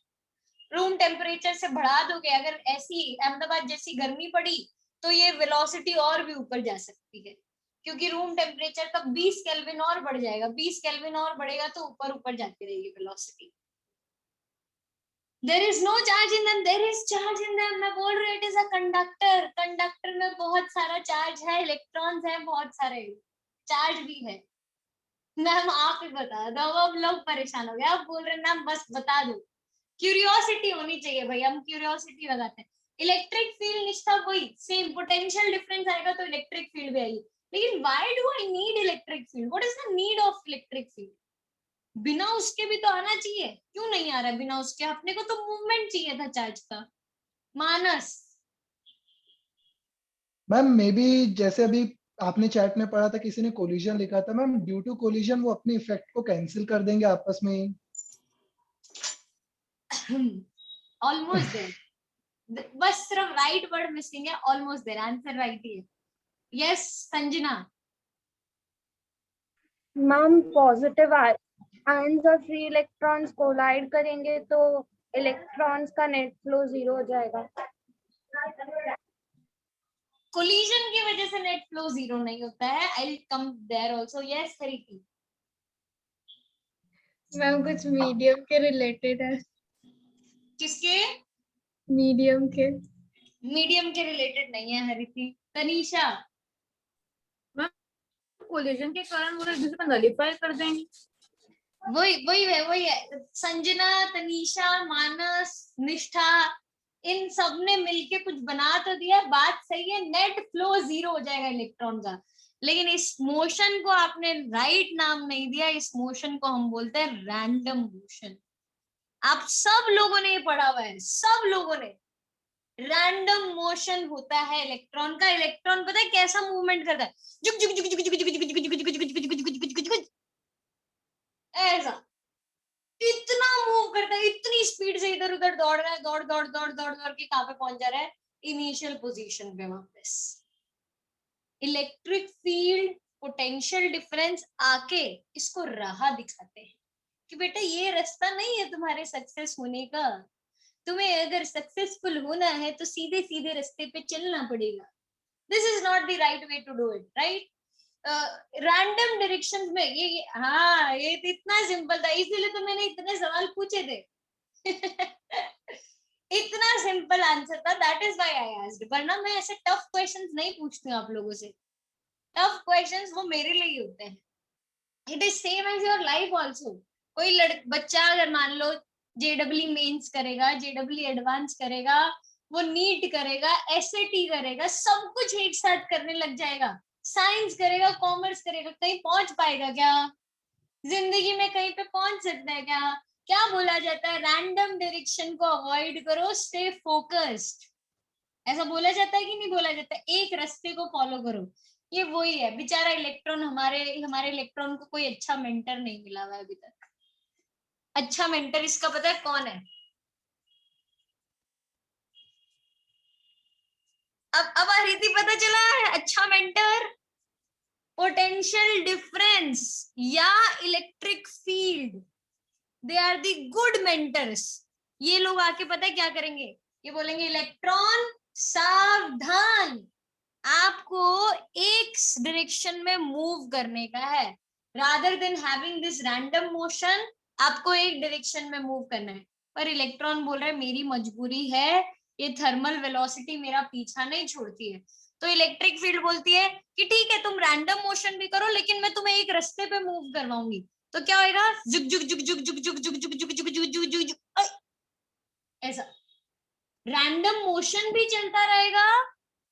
रूम टेम्परेचर से बढ़ा दोगे, अगर ऐसी अहमदाबाद जैसी गर्मी पड़ी तो ये वेलोसिटी और भी ऊपर जा सकती है, क्योंकि रूम टेम्परेचर तब 20 केल्विन और बढ़ जाएगा, 20 केल्विन और बढ़ेगा तो ऊपर ऊपर जाती रहेगी velocity. There is no charge in them, there is charge in them. मैं बोल रही हूँ it is a conductor, conductor में बहुत सारा चार्ज है, इलेक्ट्रॉन्स है बहुत सारे, चार्ज भी है। मैम आप ही बता दो, अब लोग परेशान हो गए, आप बोल रहे मैम बस बता दो, क्यूरियोसिटी होनी चाहिए भाई, हम क्यूरियोसिटी लगाते हैं। इलेक्ट्रिक फील्ड निष्ठा वही सेम, पोटेंशियल डिफरेंस आएगा तो इलेक्ट्रिक फील्ड भी आएगी, लेकिन why do I need electric field? What is the need of electric field? बिना उसके भी तो आना चाहिए, क्यों नहीं आ रहा है बिना उसके? अपने को तो मूवमेंट चाहिए था चार्ज का। मानस, मैम मे बी जैसे अभी आपने चैट में पढ़ा था, किसी ने कोलिजन लिखा था, मैम ड्यू टू कोलिजन वो अपने इफेक्ट को कैंसिल कर देंगे आपस में ही। ऑलमोस्ट देयर, बस सिर्फ राइट वर्ड मिसिंग है, ऑलमोस्ट देयर, आंसर राइट ही है। Yes Sanjana. Ma'am positive ions और फ्री इलेक्ट्रॉन्स कोलाइड करेंगे तो इलेक्ट्रॉन्स का नेट फ्लो 0 हो जाएगा। कोलिजन की वजह से नेट फ्लो 0 नहीं होता है, I will come there also. Yes Hariti. Ma'am कुछ मीडियम के रिलेटेड है। किसके? मीडियम के। मीडियम के रिलेटेड नहीं है हरिति। तनीषा। कोलिजन के कारण वो एक दूसरे को नलिफाई कर देंगे। वही है। संजना, तनीषा, मानस, निष्ठा, इन सब ने मिलके कुछ बना तो दिया, बात सही है, नेट फ्लो 0 हो जाएगा इलेक्ट्रॉन का, लेकिन इस मोशन को आपने राइट नाम नहीं दिया, इस मोशन को हम बोलते हैं रैंडम मोशन। आप सब लोगों ने ये पढ़ा हुआ है, सब लोगों ने, रैंडम मोशन होता है इलेक्ट्रॉन का। इलेक्ट्रॉन पता है कैसा मूवमेंट करता है? जुक जुक जुक जुक जुक जुक जुक जुक जुक जुक जुक जुक जुक जुक जुक, ऐसा इतना मूव करता है, इतनी स्पीड से इधर उधर दौड़ रहा है, दौड़ दौड़ दौड़ दौड़ दौड़ के कहां पे पहुंच जा रहा है? इनिशियल पोजीशन पे वापस। इलेक्ट्रिक फील्ड, पोटेंशियल डिफरेंस आके इसको राह दिखाते हैं कि बेटा ये रास्ता नहीं है तुम्हारे सक्सेस होने का, तुम्हें अगर सक्सेसफुल होना है तो सीधे सीधे रास्ते पे चलना पड़ेगा। This is not the right way to do it, right? Random directions में ये हाँ, ये तो इतना सिंपल था, इसीलिए तो मैंने इतने सवाल पूछे थे। इतना सिंपल आंसर था, that is why I asked, वरना मैं ऐसे टफ क्वेश्चंस नहीं पूछती हूँ आप लोगों से। टफ क्वेश्चंस वो मेरे लिए ही होते हैं। It is same as your life also. कोई बच्चा अगर मान लो जेडब्ल्यू मेंस करेगा, जेडब्ल्यू एडवांस करेगा, वो नीट करेगा, एसएटी करेगा, सब कुछ एक साथ करने लग जाएगा, साइंस करेगा, कॉमर्स करेगा, कहीं पहुंच पाएगा क्या? जिंदगी में कहीं पे पहुंच सकता है क्या? क्या बोला जाता है? रैंडम डायरेक्शन को अवॉइड करो, स्टे फोकस्ड, ऐसा बोला जाता है कि नहीं बोला जाता है? एक रास्ते को फॉलो करो। ये वही है बेचारा इलेक्ट्रॉन, हमारे इलेक्ट्रॉन को कोई अच्छा मेंटर नहीं मिला हुआ है अभी तक। अच्छा मेंटर इसका पता है कौन है? अब आरिति पता चला है अच्छा मेंटर? पोटेंशियल डिफरेंस या electric field, they are the good mentors. ये लोग आके पता है क्या करेंगे? ये बोलेंगे इलेक्ट्रॉन सावधान, आपको एक डायरेक्शन में मूव करने का है, rather than having this random motion, आपको एक डायरेक्शन में मूव करना है। पर इलेक्ट्रॉन बोल रहा है मेरी मजबूरी है, ये थर्मल वेलोसिटी मेरा पीछा नहीं छोड़ती है। तो इलेक्ट्रिक फील्ड बोलती है कि ठीक है तुम रैंडम मोशन भी करो, लेकिन मैं तुम्हें एक रास्ते पे मूव करवाऊंगी। तो क्या होएगा? जुग जुग जुग जुग जुग जुग जुग जुग जुग जुग जुग जुग जुग, ऐसा रैंडम मोशन भी चलता रहेगा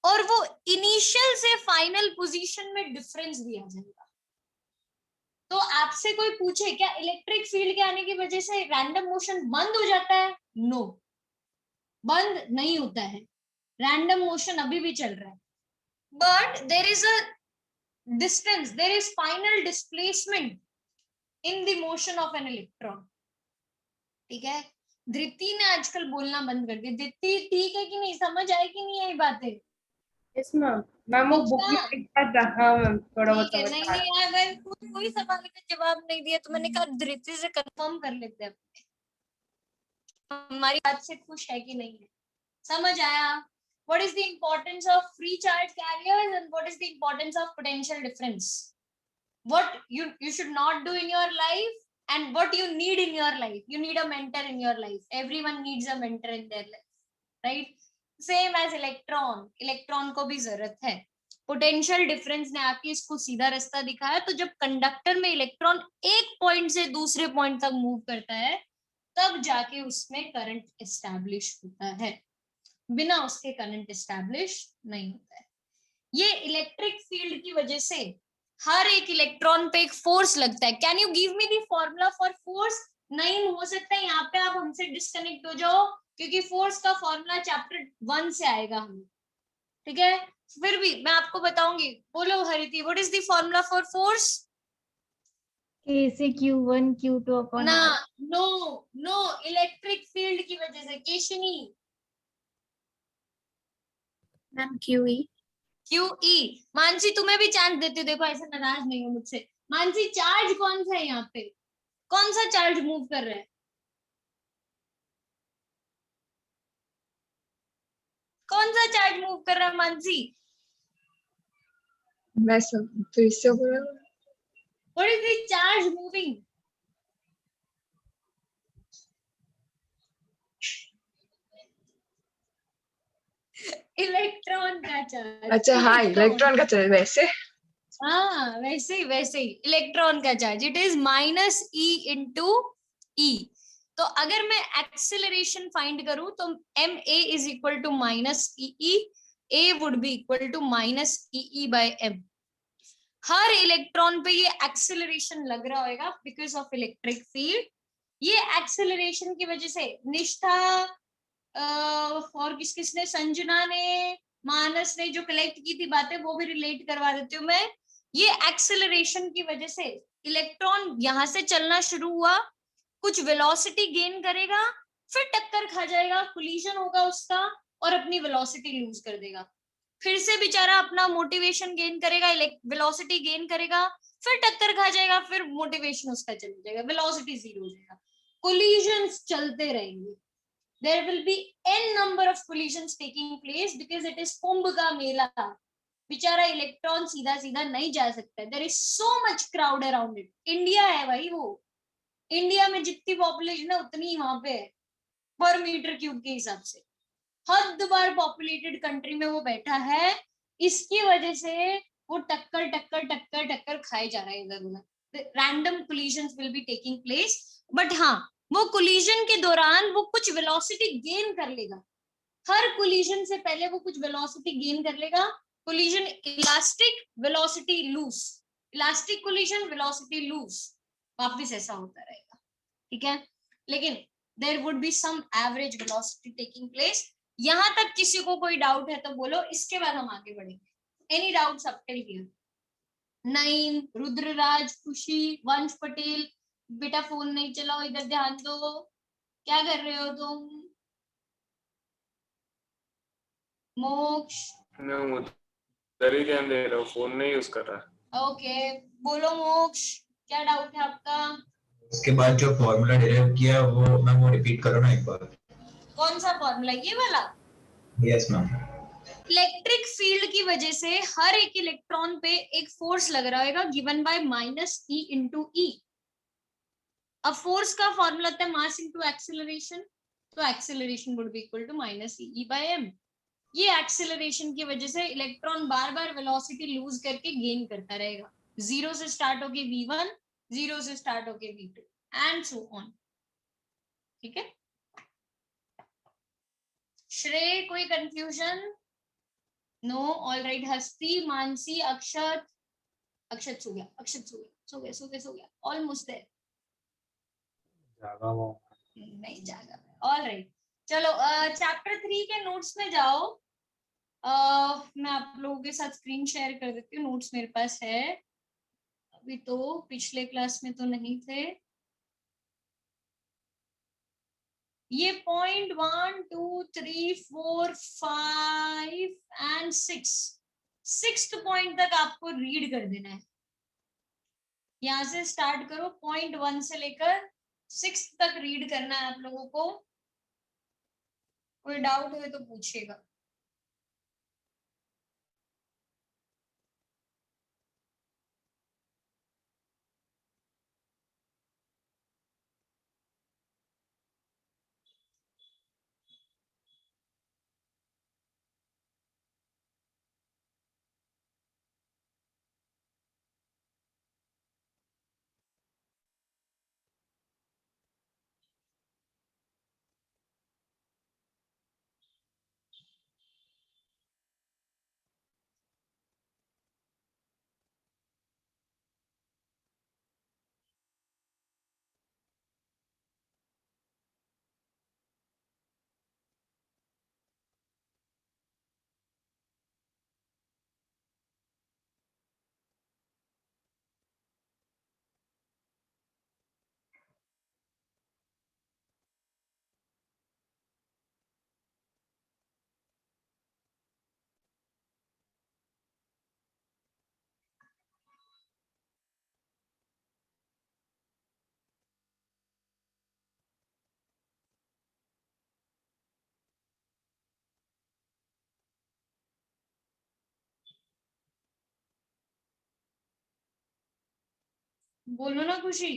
और वो इनिशियल से फाइनल पोजीशन में डिफरेंस भी आ जाएगा। तो आपसे कोई पूछे क्या इलेक्ट्रिक फील्ड के आने की वजह से रैंडम मोशन बंद हो जाता है? नो, बंद नहीं होता है, रैंडम मोशन अभी भी चल रहा है, but there is a distance, there is final displacement in the motion of an electron. ठीक है, धृति ने आजकल बोलना बंद कर दिया। धृति ठीक है कि नहीं, समझ आए कि नहीं ये बातें? यस मैम, मैम वो बुक में लिखा था। हाँ मैम, थोड़ा बहुत ठीक है, समझ नहीं आ रहा नहीं अगर कोई सवाल का जवाब नहीं दिया तो मैंने कहा धृति से कंफर्म कर लेते हैं हमारी बात से खुश है कि नहीं है। समझ आया? What is the importance of free charge carriers and what is the importance of potential difference? What you should not do in your life and what you need in your life. You need a mentor in your life. Everyone needs a mentor in their life, right? Same as electron. Electron को भी जरूरत है। Potential difference ने आके इसको सीधा रास्ता दिखाया। तो जब कंडक्टर में इलेक्ट्रॉन एक पॉइंट से दूसरे पॉइंट तक मूव करता है तब जाके उसमें करंट एस्टैब्लिश होता है, बिना उसके करंट एस्टैब्लिश नहीं होता है। ये इलेक्ट्रिक फील्ड की वजह से हर एक इलेक्ट्रॉन पे एक फोर्स लगता है। Can you give me the formula for force? नहीं हो सकता, यहाँ पे आप हमसे डिस्कनेक्ट हो जाओ क्योंकि फोर्स का फॉर्मूला चैप्टर 1 से आएगा हमें। ठीक है, फिर भी मैं आपको बताऊंगी। बोलो Hariti, what is the formula for force? K से Q1 Q2 upon ना, R. नो, इलेक्ट्रिक फील्ड की वजह से। Keshni? Ma'am QE. QE। Mansi तुम्हें भी चांस देती हूँ, देखो ऐसे नाराज नहीं हो मुझसे। मानसी चार्ज कौन सा है यहाँ पे? कौन सा चार्ज मूव कर रहा है? कौन सा चार्ज मूव कर रहा है मानसी? मैं सब तो इससे बोला। What is the charge moving? Electron का चार्ज। अच्छा हाँ, इलेक्ट्रॉन का चार्ज वैसे। हाँ वैसे ही इलेक्ट्रॉन का charge it is -e into e। तो अगर मैं एक्सेलरेशन फाइंड करूं तो ma is equal to -ee, a would be equal to -ee by m। Her electron पे ये एक्सेलरेशन लग रहा होगा बिकॉज ऑफ इलेक्ट्रिक फील्ड। ये एक्सेलरेशन की वजह से निष्ठा और किसने, संजना ने, मानस ने जो कलेक्ट की थी बातें वो भी रिलेट करवा देती हूँ मैं। ये एक्सेलरेशन की वजह से इलेक्ट्रॉन यहाँ से चलना शुरू हुआ, कुछ वेलोसिटी गेन करेगा, फिर टक्कर खा जाएगा, कोलिजन होगा उसका और अपनी वेलोसिटी लूज कर देगा। फिर से बेचारा अपना मोटिवेशन गेन करेगा, वेलोसिटी गेन करेगा, फिर टक्कर खा जाएगा, फिर मोटिवेशन उसका चला जाएगा, वेलोसिटी जीरो हो जाएगा। कोलिजन्स चलते रहेंगे। There will be n number of collisions taking place because it is कुंभ का मेला। बेचारा इलेक्ट्रॉन सीधा सीधा नहीं जा सकता है। There is so much crowd around it। India है भाई वो, इंडिया में जितनी पॉपुलेशन है उतनी वहां पे है पर मीटर क्यूब के हिसाब से। हद बार पॉपुलेटेड कंट्री में वो बैठा है, इसकी वजह से वो टक्कर टक्कर टक्कर टक्कर खाए जा रहा है इधर उधर। Random collisions will be taking place, but हाँ वो कोलिजन के दौरान वो कुछ वेलोसिटी गेन कर लेगा। हर कोलिजन से पहले वो कुछ वेलोसिटी गेन कर लेगा। Collision elastic, velocity lose, elastic collision, velocity lose, वापस ऐसा होता रहेगा। ठीक है, लेकिन there would be some average velocity taking place. यहां तक किसी को कोई डाउट है तो बोलो, इसके बाद हम आगे बढ़ेंगे। Any doubts up till here? Naeem, Rudraraj, खुशी, वंश पटेल, बेटा फोन नहीं चलाओ, इधर ध्यान दो। क्या कर रहे हो तुम? मोक्ष, मैं उधर ही ध्यान दे रहा हूँ, फोन नहीं यूज कर रहा। ओके, बोलो मोक्ष, क्या डाउट है आपका? उसके बाद जो फॉर्मूला डिराइव किया वो मैम वो रिपीट करो ना एक बार। कौन सा फॉर्मूला, ये वाला? Yes ma'am. इलेक्ट्रिक फील्ड की वजह से हर एक इलेक्ट्रॉन पे एक फोर्स लग रहा होगा given by minus e into e. अब फोर्स का फॉर्मूला होता है मास इंटू एक्सेलरेशन, तो acceleration would be equal to minus E by m. ये एक्सेलरेशन की वजह से इलेक्ट्रॉन बार बार वेलोसिटी लूज करके गेन करता रहेगा। जीरो से स्टार्ट होके v1, जीरो से स्टार्ट होके v2 एंड सो ऑन। ठीक है श्रेय, कोई कंफ्यूजन? No, all right. हस्ती, मानसी, अक्षत, अक्षत सो गया, अक्षत सो गया, सो गया, सो गया, सो गया, ऑलमोस्ट देयर। जागा वो नहीं जागा। ऑल राइट, चलो चैप्टर 3 के नोट्स में जाओ। मैं आप लोगों के साथ स्क्रीन शेयर कर देती हूँ, नोट्स मेरे पास है अभी, तो पिछले क्लास में तो नहीं थे। ये पॉइंट 1 2 3 4 5 एंड 6, सिक्स्थ पॉइंट तक आपको रीड कर देना है। यहाँ से स्टार्ट करो, पॉइंट 1 से लेकर 6 तक रीड करना है आप लोगों को। कोई डाउट है तो पूछिएगा। बोलो ना खुशी।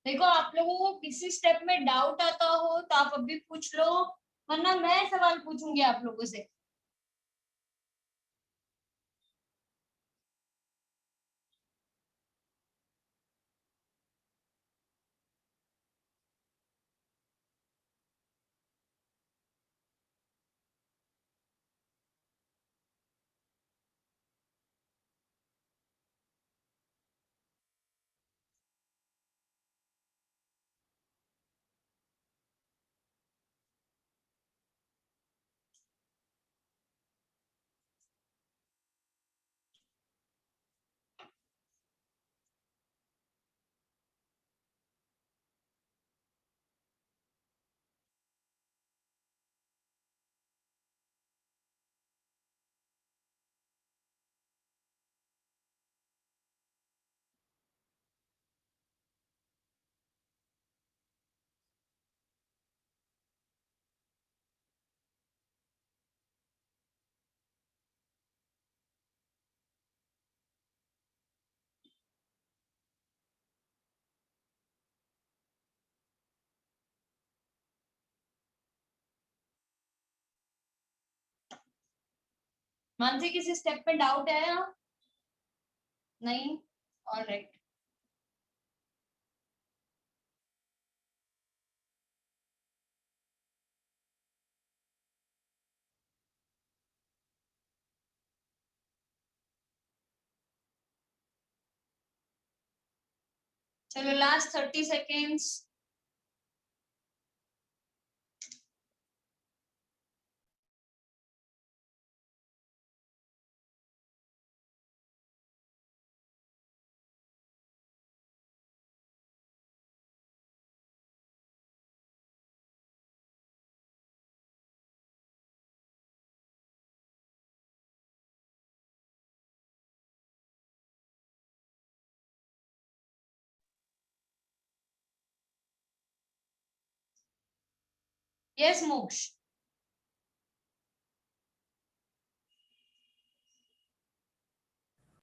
देखो आप लोगों को किसी स्टेप में डाउट आता हो तो आप अभी पूछ लो, वरना मैं सवाल पूछूंगी आप लोगों से। मानसी किसी स्टेप पे डाउट है यहाँ? नहीं? ऑलराइट। चलो लास्ट 30 सेकेंड्स। यस मोक्ष।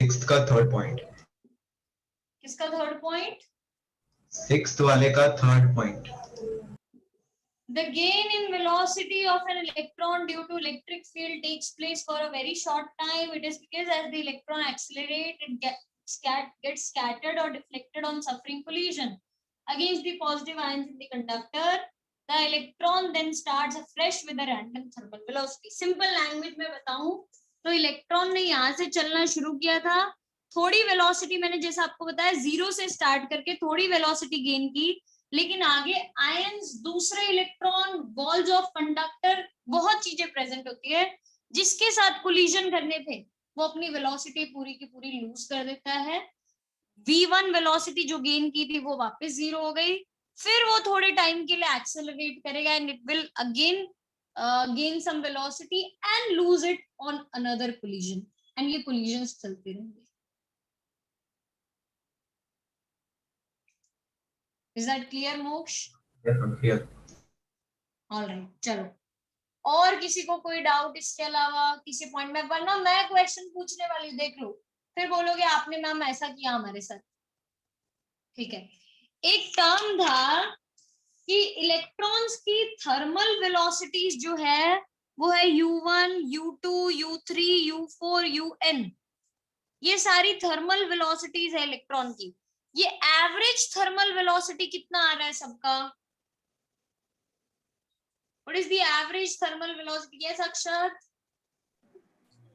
सिक्स्थ का थर्ड पॉइंट, किसका थर्ड पॉइंट? सिक्स्थ वाले का third point. The gain in velocity of an electron due to electric field takes place for a very short time. It is because as the electron accelerates, it gets scattered or deflected on suffering collision against the positive ions in the conductor. The electron then starts afresh with a random thermal velocity. Simple language में बताऊं तो electron ने यहाँ से चलना शुरू किया था, थोड़ी वेलोसिटी मैंने जैसा आपको बताया 0 से स्टार्ट करके थोड़ी वेलोसिटी गेन की, लेकिन आगे आयंस, दूसरे इलेक्ट्रॉन, वॉल्स ऑफ कंडक्टर, बहुत चीजें प्रेजेंट होती है जिसके साथ कोलिजन करने पे वो अपनी वेलोसिटी पूरी की पूरी लूज कर देता है। v1 वेलोसिटी जो गेन की थी वो वापस 0 हो गई, फिर वो थोड़े टाइम के लिए एक्सेलरेट करेगा and it will again gain some velocity and lose it on another collision, and ये कोलिजंस चलते रहेंगे। Is that clear, Moksh? Clear. Alright, चलो और किसी को कोई डाउट इसके अलावा किसी पॉइंट में? वरना मैं क्वेश्चन पूछने वाली हूँ, देख लो, फिर बोलोगे आपने मैम ऐसा किया हमारे साथ। ठीक है, एक टर्म था कि इलेक्ट्रॉन्स की थर्मल वेलोसिटीज जो है वो है u1, u2, u3, u4, un। ये सारी थर्मल वेलोसिटीज है इलेक्ट्रॉन की। ये एवरेज थर्मल वेलोसिटी कितना आ रहा है सबका? What is the average thermal velocity? Yes, अक्षत?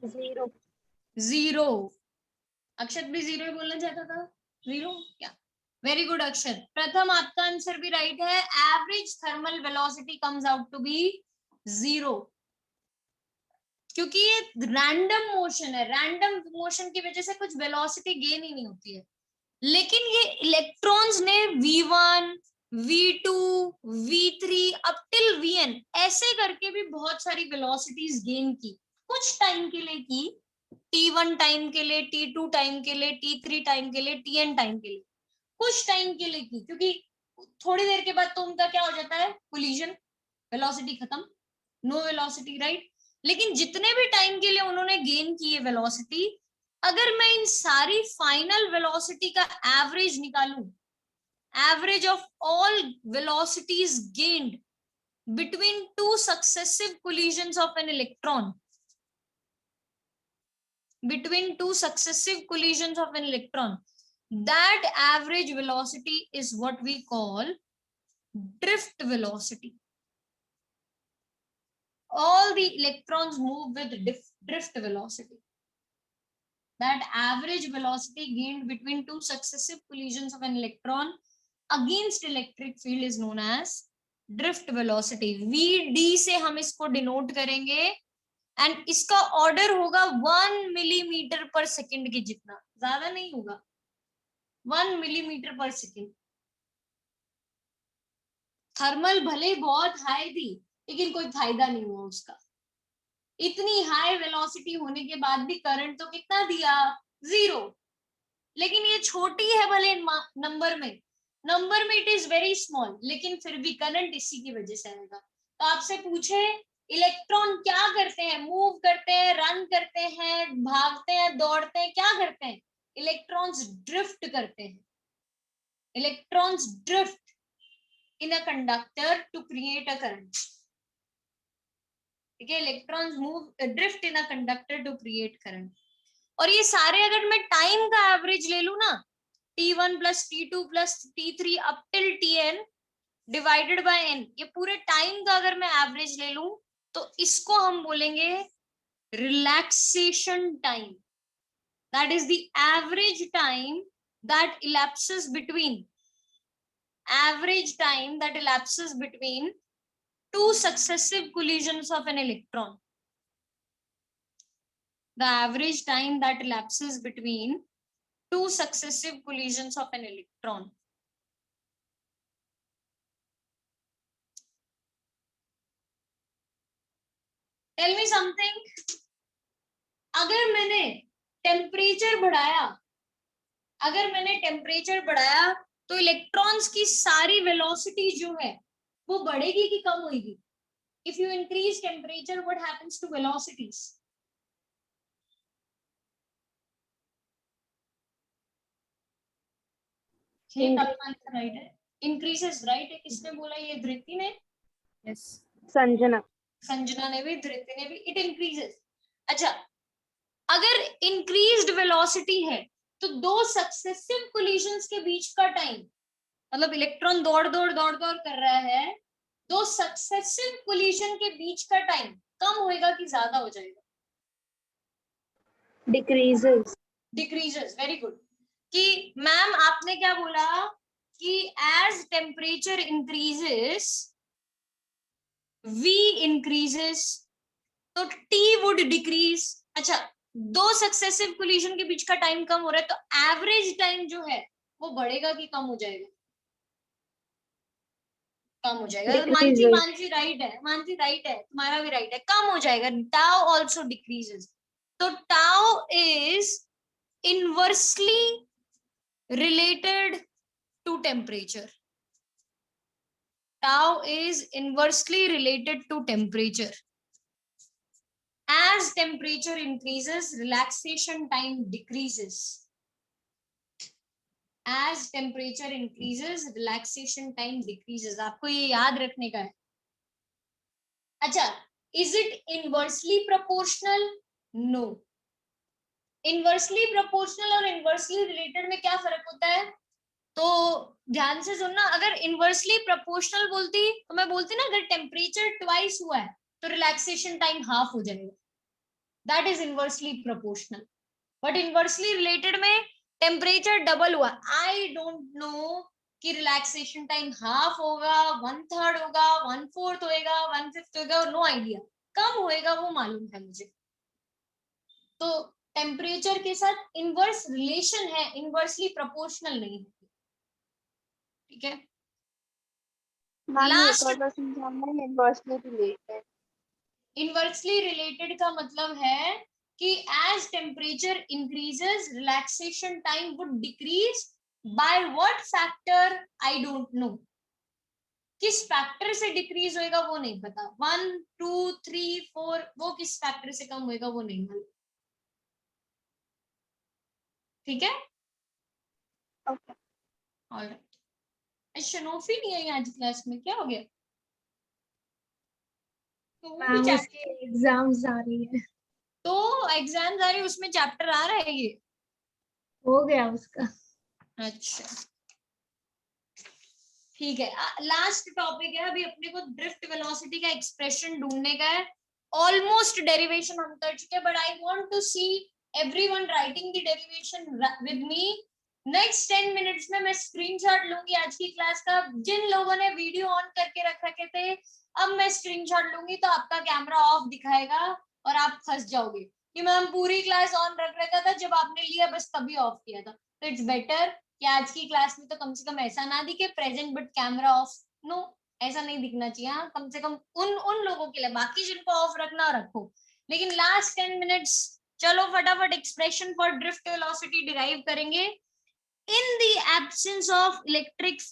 0. 0। अक्षत भी 0 ही बोलना चाहता था। 0 क्या? वेरी गुड अक्षत, प्रथम आपका आंसर भी राइट है। Average thermal velocity comes out to be 0, क्योंकि ये रैंडम मोशन है। रैंडम मोशन की वजह से कुछ वेलोसिटी गेन ही नहीं होती है, लेकिन ये इलेक्ट्रॉन्स ने v1, v2, v3 up till vn ऐसे करके भी बहुत सारी वेलोसिटीज गेन की, कुछ टाइम के लिए की, t1 टाइम के लिए, t2 टाइम के लिए, t3 टाइम के लिए, tn टाइम के लिए, कुछ टाइम के लिए की, क्योंकि थोड़ी देर के बाद तो उनका क्या हो जाता है, कोलिजन, वेलोसिटी खत्म, नो वेलोसिटी, राइट। लेकिन जितने भी टाइम के लिए उन्होंने गेन की है वेलोसिटी, अगर मैं इन सारी फाइनल वेलोसिटी का एवरेज निकालूं, average of all velocities gained between two successive collisions of an electron, between two successive collisions of an electron, that average velocity is what we call drift velocity. All the electrons move with drift velocity. That average velocity gained between two successive collisions of an electron against electric field is known as drift velocity. Vd से हम इसको denote करेंगे, and इसका order होगा 1 millimetre पर second के जितना, ज्यादा नहीं होगा, 1 मिलीमीटर पर सेकेंड। थर्मल भले बहुत हाई थी, लेकिन कोई फायदा नहीं हुआ उसका। इतनी हाई वेलोसिटी होने के बाद भी करंट तो कितना दिया, 0। लेकिन ये छोटी है भले नंबर में इट इज वेरी स्मॉल, लेकिन फिर भी करंट इसी की वजह से आएगा। तो आपसे पूछे इलेक्ट्रॉन क्या करते हैं, मूव करते हैं, रन करते हैं, भागते हैं, दौड़ते हैं, क्या करते हैं? इलेक्ट्रॉन्स ड्रिफ्ट करते हैं। Electrons drift in a conductor to create a current. ठीक है, electrons move drift in a conductor to create current. और ये सारे अगर मैं टाइम का एवरेज ले लू ना, T1 plus T2 plus T3 up till Tn divided by n, ये पूरे टाइम का अगर मैं एवरेज ले लूं तो इसको हम बोलेंगे relaxation time. That is the average time that elapses between two successive collisions of an electron. The average time that elapses between two successive collisions of an electron. Tell me something. अगर मैंने temperature बढ़ाया, तो electrons की सारी velocity जो है वो बढ़ेगी कि कम होगी? If you increase temperature, what happens to velocities? Answer right है, increases, राइट है। किसने बोला? ये धृति ने, यस संजना ने भी, धृति ने भी। It increases. अच्छा, अगर इंक्रीज्ड वेलोसिटी है तो दो सक्सेसिव कोलिजन्स के बीच का टाइम, मतलब इलेक्ट्रॉन दौड़ कर रहा है, दो सक्सेसिव कोलिजन के बीच का टाइम कम होएगा कि ज्यादा हो जाएगा? डिक्रीजेस। Very good. कि मैम आपने क्या बोला कि as temperature increases V increases, तो T वुड डिक्रीज। अच्छा, दो सक्सेसिव कोलिजन के बीच का टाइम कम हो रहा है, तो एवरेज टाइम जो है वो बढ़ेगा कि कम हो जाएगा? कम हो जाएगा। मानसी राइट है, तुम्हारा भी राइट है, कम हो जाएगा। Tau also decreases. तो tau is inversely related to temperature. Tau is inversely related to temperature. As temperature increases, relaxation time decreases. As temperature increases, relaxation time decreases. आपको ये याद रखने का है। अच्छा, is it inversely proportional? No. Inversely proportional और inversely related में क्या फर्क होता है? तो ध्यान से सुनना। अगर इनवर्सली प्रोपोर्शनल बोलती तो मैं बोलती ना, अगर टेम्परेचर ट्वाइस हुआ है तो रिलैक्सेशन टाइम हाफ हो जाएगा। That is inversely proportional. But inversely related में टेम्परेचर डबल हुआ, आई डोंट नो कि रिलैक्सेशन टाइम हाफ होगा, 1/3 होगा, 1/4 होएगा, 1/5 होगा, नो आइडिया। कम होएगा वो मालूम है मुझे। तो टेम्परेचर के साथ इनवर्स रिलेशन है, इनवर्सली प्रोपोर्शनल नहीं है। ठीक है, लास्ट इनवर्सली रिलेटेड का मतलब है कि as temperature increases, relaxation time would decrease by what factor? I don't know. किस फैक्टर से डिक्रीज होएगा वो नहीं पता। 1, 2, 3, 4, वो किस फैक्टर से कम होएगा वो नहीं मालूम। ठीक है, ओके, ऑलराइट। शनोफी नहीं आई आज क्लास में, क्या हो गया? तो मैम उसके एग्जाम्स आ रही है। तो एग्जाम्स आ रही है, उसमें चैप्टर आ रहा है ये? हो गया उसका। अच्छा ठीक है, लास्ट टॉपिक है अभी अपने को, ड्रिफ्ट वेलोसिटी का एक्सप्रेशन ढूंढने का है। ऑलमोस्ट डेरिवेशन हम कर चुके हैं, but I want to see everyone writing the derivation with me. Next 10 minutes में मैं स्क्रीनशॉट लूंगी आज की क्लास का। जिन लोगों ने वीडियो ऑन करके रख रखे थे, अब मैं स्क्रीनशॉट लूंगी तो आपका कैमरा ऑफ दिखाएगा और आप फंस जाओगे कि मैम पूरी क्लास ऑन रख रखा था, जब आपने लिया बस तभी ऑफ किया था। तो इट्स बेटर कि आज की क्लास में तो कम से कम ऐसा ना दिखे present but camera off. No, ऐसा नहीं दिखना चाहिए। हाँ, कम से कम उन लोगों के लिए, बाकी जिनको ऑफ रखना रखो, लेकिन लास्ट 10 मिनट्स चलो फटाफट expression for drift velocity derive करेंगे। In the absence of electric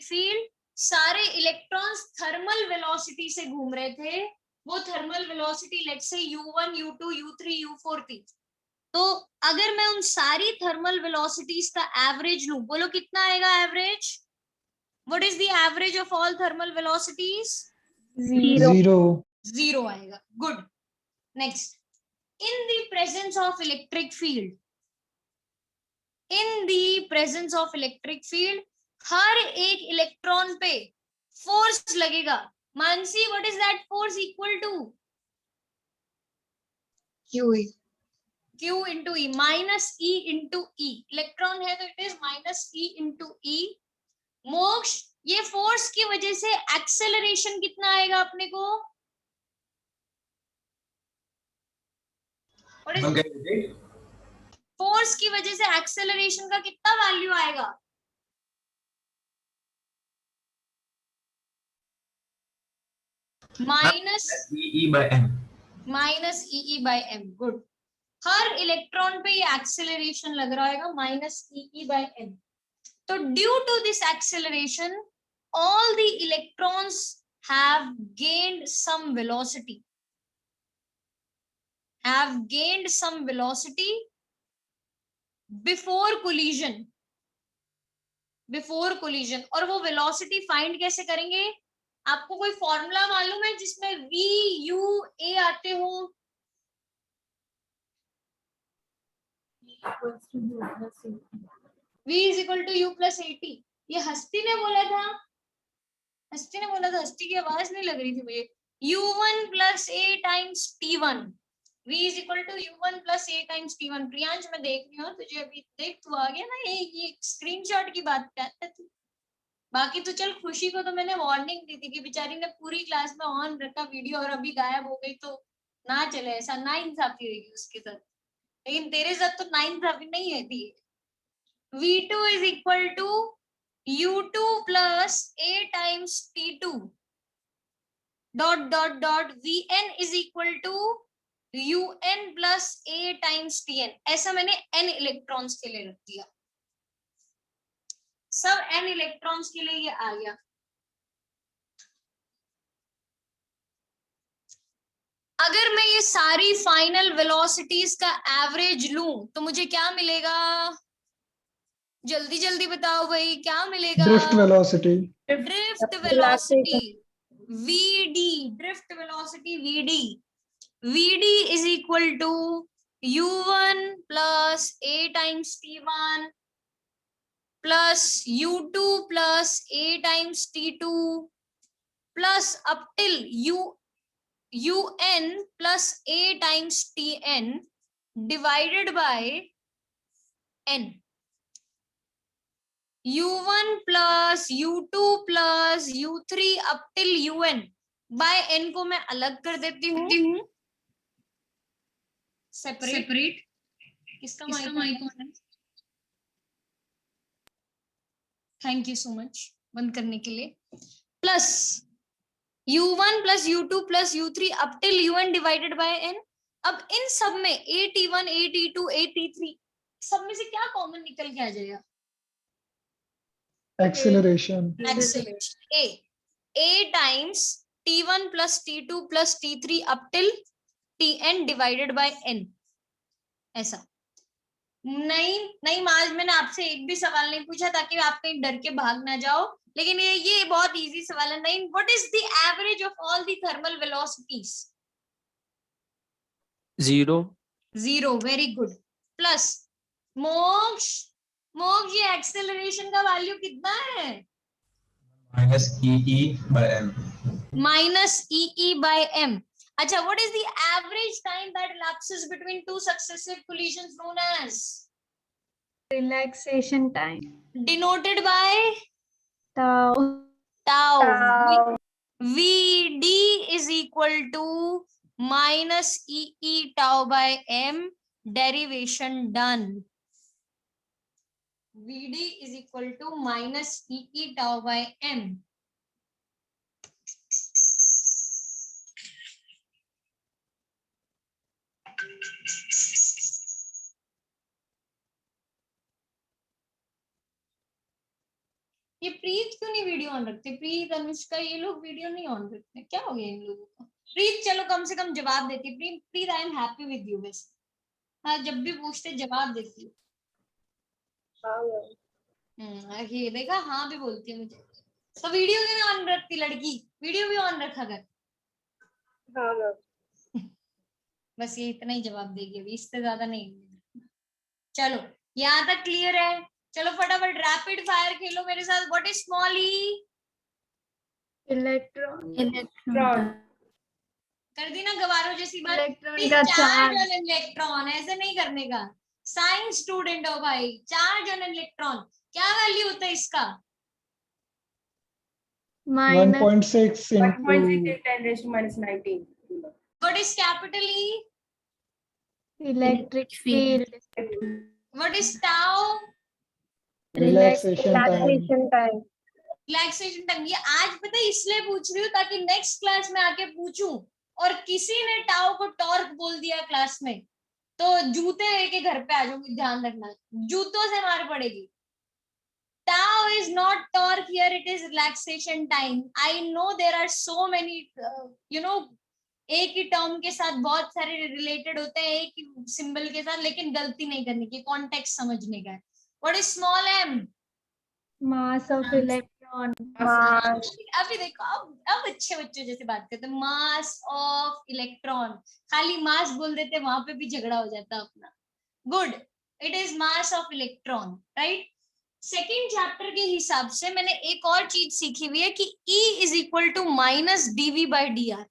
field, सारे इलेक्ट्रॉन्स थर्मल वेलोसिटी से घूम रहे थे। वो thermal velocity let's say u1, u2, u3, u4 थी। तो अगर मैं उन सारी थर्मल वेलोसिटीज का एवरेज लूं, बोलो कितना आएगा average? What is the average of all thermal velocities? Zero. Zero आएगा. Good. Next. In the presence of electric field, हर एक इलेक्ट्रॉन पे फोर्स लगेगा. Mansi, what is that force equal to? Q into E minus E into E. Electron है तो it is minus E into E. मोक्ष, ये force की वजह से एक्सेलरेशन कितना आएगा अपने को? फोर्स की वजह से एक्सेलरेशन का कितना वैल्यू आएगा? Minus E by m. Minus E by M. Good. हर इलेक्ट्रॉन पे ये एक्सेलरेशन लग रहा है माइनस ई बाई एम. तो due to this acceleration all the electrons have gained some velocity, before collision. और वो velocity find कैसे करेंगे? आपको कोई फॉर्मूला मालूम है जिसमें v u a आते हो? v is equal to u plus at. ये हस्ती ने बोला था. हस्ती की आवाज नहीं लग रही थी मुझे. u1 plus a times t1. v is equal to u1 plus a times t1. Priyansh, मैं देख रही हूँ तुझे अभी. देख, तू आ गया ना. ये स्क्रीनशॉट की बात करता तू. बाकी तो चल, खुशी को तो मैंने वार्निंग दी थी कि बेचारी ने पूरी क्लास में ऑन रखा वीडियो और अभी गायब हो गई तो ना चले. ऐसा नाइंसाफी होगी उसके साथ. लेकिन तेरे साथ तो नाइंसाफी नहीं है थी. v2 is equal to u2 plus a times t2 dot dot dot vn is equal to un plus a times tn. ऐसा मैंने n इलेक्ट्रॉन्स के लिए रख दिया. सब n इलेक्ट्रॉन्स के लिए ये आ गया. अगर मैं ये सारी फाइनल वेलोसिटीज का एवरेज लूं तो मुझे क्या मिलेगा? जल्दी जल्दी बताओ भाई, क्या मिलेगा? Drift velocity. Drift velocity vd. Drift velocity vd. vd is equal to u1 plus a times t1 plus u2 plus a times t2 plus up till un plus a times tn divided by n. u1 plus u2 plus u3 up till un by n को मैं अलग कर देती हूँ. Separate. किसका mic on है? Thank you so much बंद करने के लिए. Plus u1 plus u2 plus u3 up till un divided by n. अब इन सब में at1 at2 at3 सब में से क्या कॉमन निकल के आ जाएगा? Acceleration. a times t1 plus t2 plus t3 up till tn divided by n. ऐसा नहीं आज मैंने आपसे एक भी सवाल नहीं पूछा ताकि आप कहीं डर के भाग ना जाओ. लेकिन ये बहुत इजी सवाल है. नहीं, what is the average of all the thermal velocities? Zero. Very good. Plus मोक्ष, ये एक्सेलरेशन का वैल्यू कितना है? minus EE by m. Minus E by M. अच्छा, what is the average time that elapses between two successive collisions known as? Relaxation time. Denoted by Tau. Tau. Vd is equal to minus EE tau by m. Derivation done. Vd is equal to minus EE tau by m. ये प्रीत क्यों नहीं video on रखते? प्रीत, अनुष्का, ये लोग video नहीं on रखते. क्या हो गया इन लोगों को? प्रीत चलो कम से कम जवाब देती. Preet I am happy with you. वैसे हाँ, जब भी पूछते जवाब देती है. ये देखा, हाँ भी बोलती है मुझे. तो वीडियो क्यों नहीं ऑन रखती लड़की, वीडियो भी ऑन रखा कर। हाँ मैम। बस ये इतना ही जवाब देगी अभी, इससे ज्यादा नहीं। चलो यहाँ तक क्लियर है। चलो फटाफट रैपिड फायर खेलो मेरे साथ। What is small E? Electron. Electron. कर दी ना गवारों जैसी बात। इलेक्ट्रॉन का चार्ज चार्ज। ऑन इलेक्ट्रॉन, ऐसे नहीं करने का। साइंस स्टूडेंट हो भाई। चार्ज ऑन इलेक्ट्रॉन क्या वैल्यू होता है इसका? Minus 1.6 1.6 into in 10 raised to minus 19. What is capital E? Electric field. What is tau? relaxation time. Relaxation time. Relaxation time. ये आज पता है इसलिए पूछ रही हूँ ताकि नेक्स्ट क्लास में आके पूछूं और किसी ने टाउ को टॉर्क बोल दिया क्लास में तो जूते लेके घर पे आ जाऊंगी, ध्यान रखना, जूतों से मार पड़ेगी। Tau is not torque here, it is relaxation time. I know there are so many, एक ही टर्म के साथ बहुत सारे रिलेटेड होते हैं एक ही सिंबल के साथ, लेकिन गलती नहीं करने की, कॉन्टेक्स्ट समझने का है। What is small m? Mass of electron. अभी देखो, अब अच्छे बच्चों जैसे बात करते हैं। मास ऑफ इलेक्ट्रॉन, खाली मास बोल देते वहां पे भी झगड़ा हो जाता अपना। Good, it is mass of electron, right. Second chapter के हिसाब से मैंने एक और चीज सीखी हुई है कि E is equal to minus dV by D R.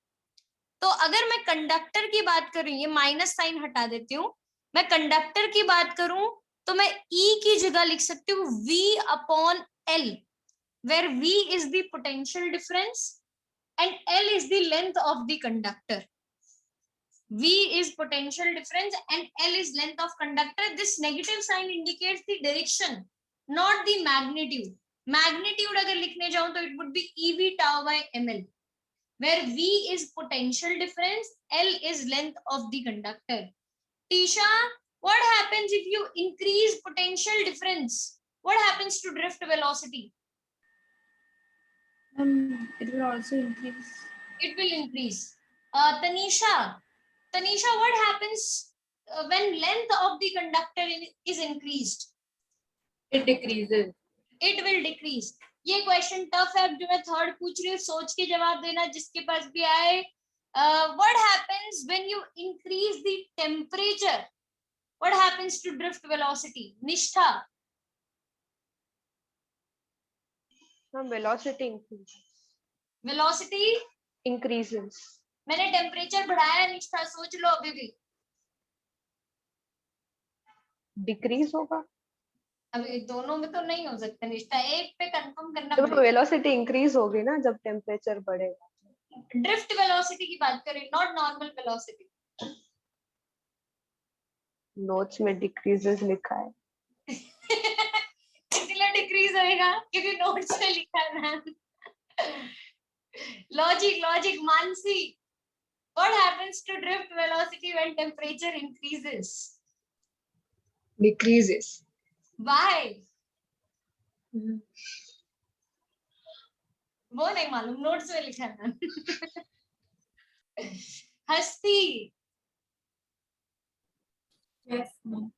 तो अगर मैं कंडक्टर की बात करूं, ये माइनस साइन हटा देती हूँ, मैं कंडक्टर की बात करूं तो मैं E की जगह लिख सकती हूँ V upon L, where V is the potential difference and L is the length of the conductor. V is potential difference and L is length of conductor. This negative sign indicates the direction, not the magnitude. Magnitude अगर लिखने जाऊं तो it would be EV tau by ml, where V is potential difference, L is length of the conductor. Tisha, what happens if you increase potential difference? What happens to drift velocity? It will also increase. It will increase. Tanisha, what happens when length of the conductor is increased? It decreases. It will decrease. ये question tough है, जो मैं third पूछ रही हूँ सोच के जवाब देना जिसके पास भी आए। What happens when you increase the temperature? What happens to drift velocity? Nishtha. Velocity increases. Velocity Increases. मैंने टेम्परेचर बढ़ाया निष्ठा, सोच लो अभी भी। Decrease होगा। अभी दोनों में तो नहीं हो सकता निष्ठा, एक पे कंफर्म करना जब पड़ेगा। वेलोसिटी इंक्रीज होगी ना, जब टेम्परेचर बढ़ेगा। ड्रिफ्ट वेलोसिटी की बात करें, नॉट नॉर्मल वेलोसिटी। नोट्स में डिक्रीजेस लिखा है। इसलिए डिक्रीज होएगा क्योंकि नोट्स में लिखा है ma'am. Logic Mansi, what happens to drift velocity when temperature increases? Decreases. Why? वो नहीं मालूम, नोट्स में लिखा है। हस्ती। Yes, ma'am.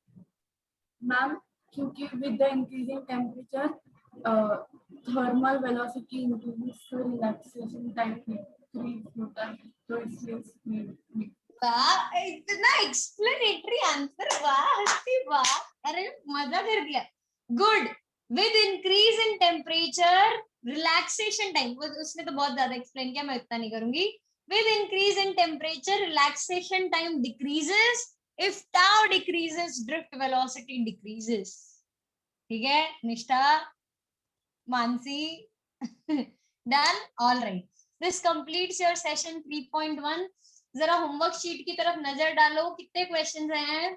Ma'am, क्योंकि with the increasing temperature, thermal velocity increases, so relaxation time increase होता है, तो इसलिए speed वाह, इतना एक्सप्लेनेटरी आंसर, वाह हस्ती वाह, अरे मजा कर दिया। Good, with increase in temperature relaxation time, उसने तो बहुत ज्यादा एक्सप्लेन किया, मैं इतना नहीं करूंगी। With increase in temperature relaxation time decreases, if tau decreases drift velocity decreases. ठीक है निष्ठा, Mansi, done, all right, this completes your session 3.1। जरा होमवर्क शीट की तरफ नजर डालो, कितने क्वेश्चंस हैं?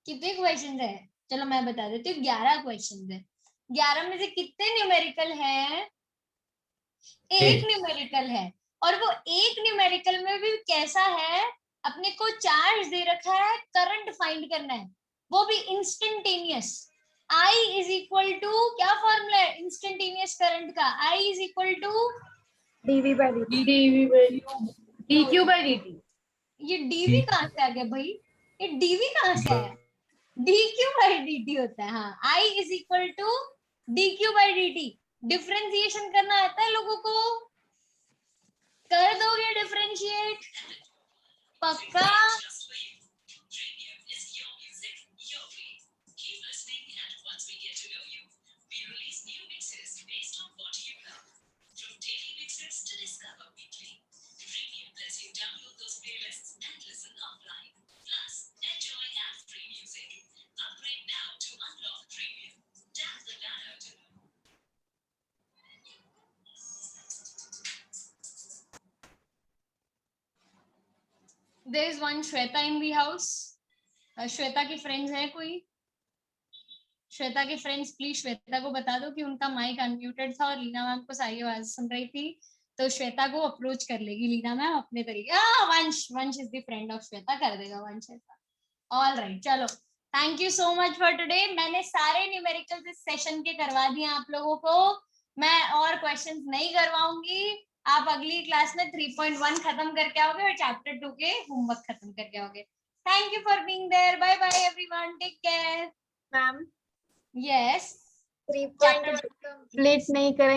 कितने क्वेश्चंस हैं? चलो मैं बता देती हूँ, 11 क्वेश्चंस हैं। 11 में से कितने न्यूमेरिकल हैं? एक न्यूमेरिकल है, और वो एक न्यूमेरिकल में भी कैसा है, अपने को चार्ज दे रखा है, करंट फाइंड करना है, वो भी instantaneous. I is equal to, क्या फॉर्मूला है इंस्टेंटेनियस करंट का? I is equal to dV by dt। dq by dt। ये dv कहाँ से आ गया भाई? ये dv कहाँ से आया? dq by dt होता है। हाँ, I is equal to dq by dt। Differentiation करना आता है लोगों को? कर दोगे डिफरेंशिएट? पक्का? There is one Shweta in the house. Shweta की फ्रेंड्स है कोई? श्वेता के फ्रेंड्स प्लीज श्वेता को बता दो कि उनका माइक अनम्यूटेड था और लीना मैम को सारी आवाज सुन रही थी, तो श्वेता को अप्रोच कर लेगी लीना मैम अपने तरीके। वंश is the friend of Shweta, कर देगा वंश ऐसा। ऑल राइट, चलो thank you so much for today. मैंने सारे न्यूमेरिकल्स इस सेशन के करवा दिए आप लोगों को, मैं और क्वेश्चंस नहीं करवाऊंगी। आप अगली क्लास में 3.1 खत्म करके आओगे और चैप्टर 2 के होमवर्क खत्म करके आओगे। Thank you for being there, bye bye everyone, take care. Ma'am yes, 3.1 complete नहीं करें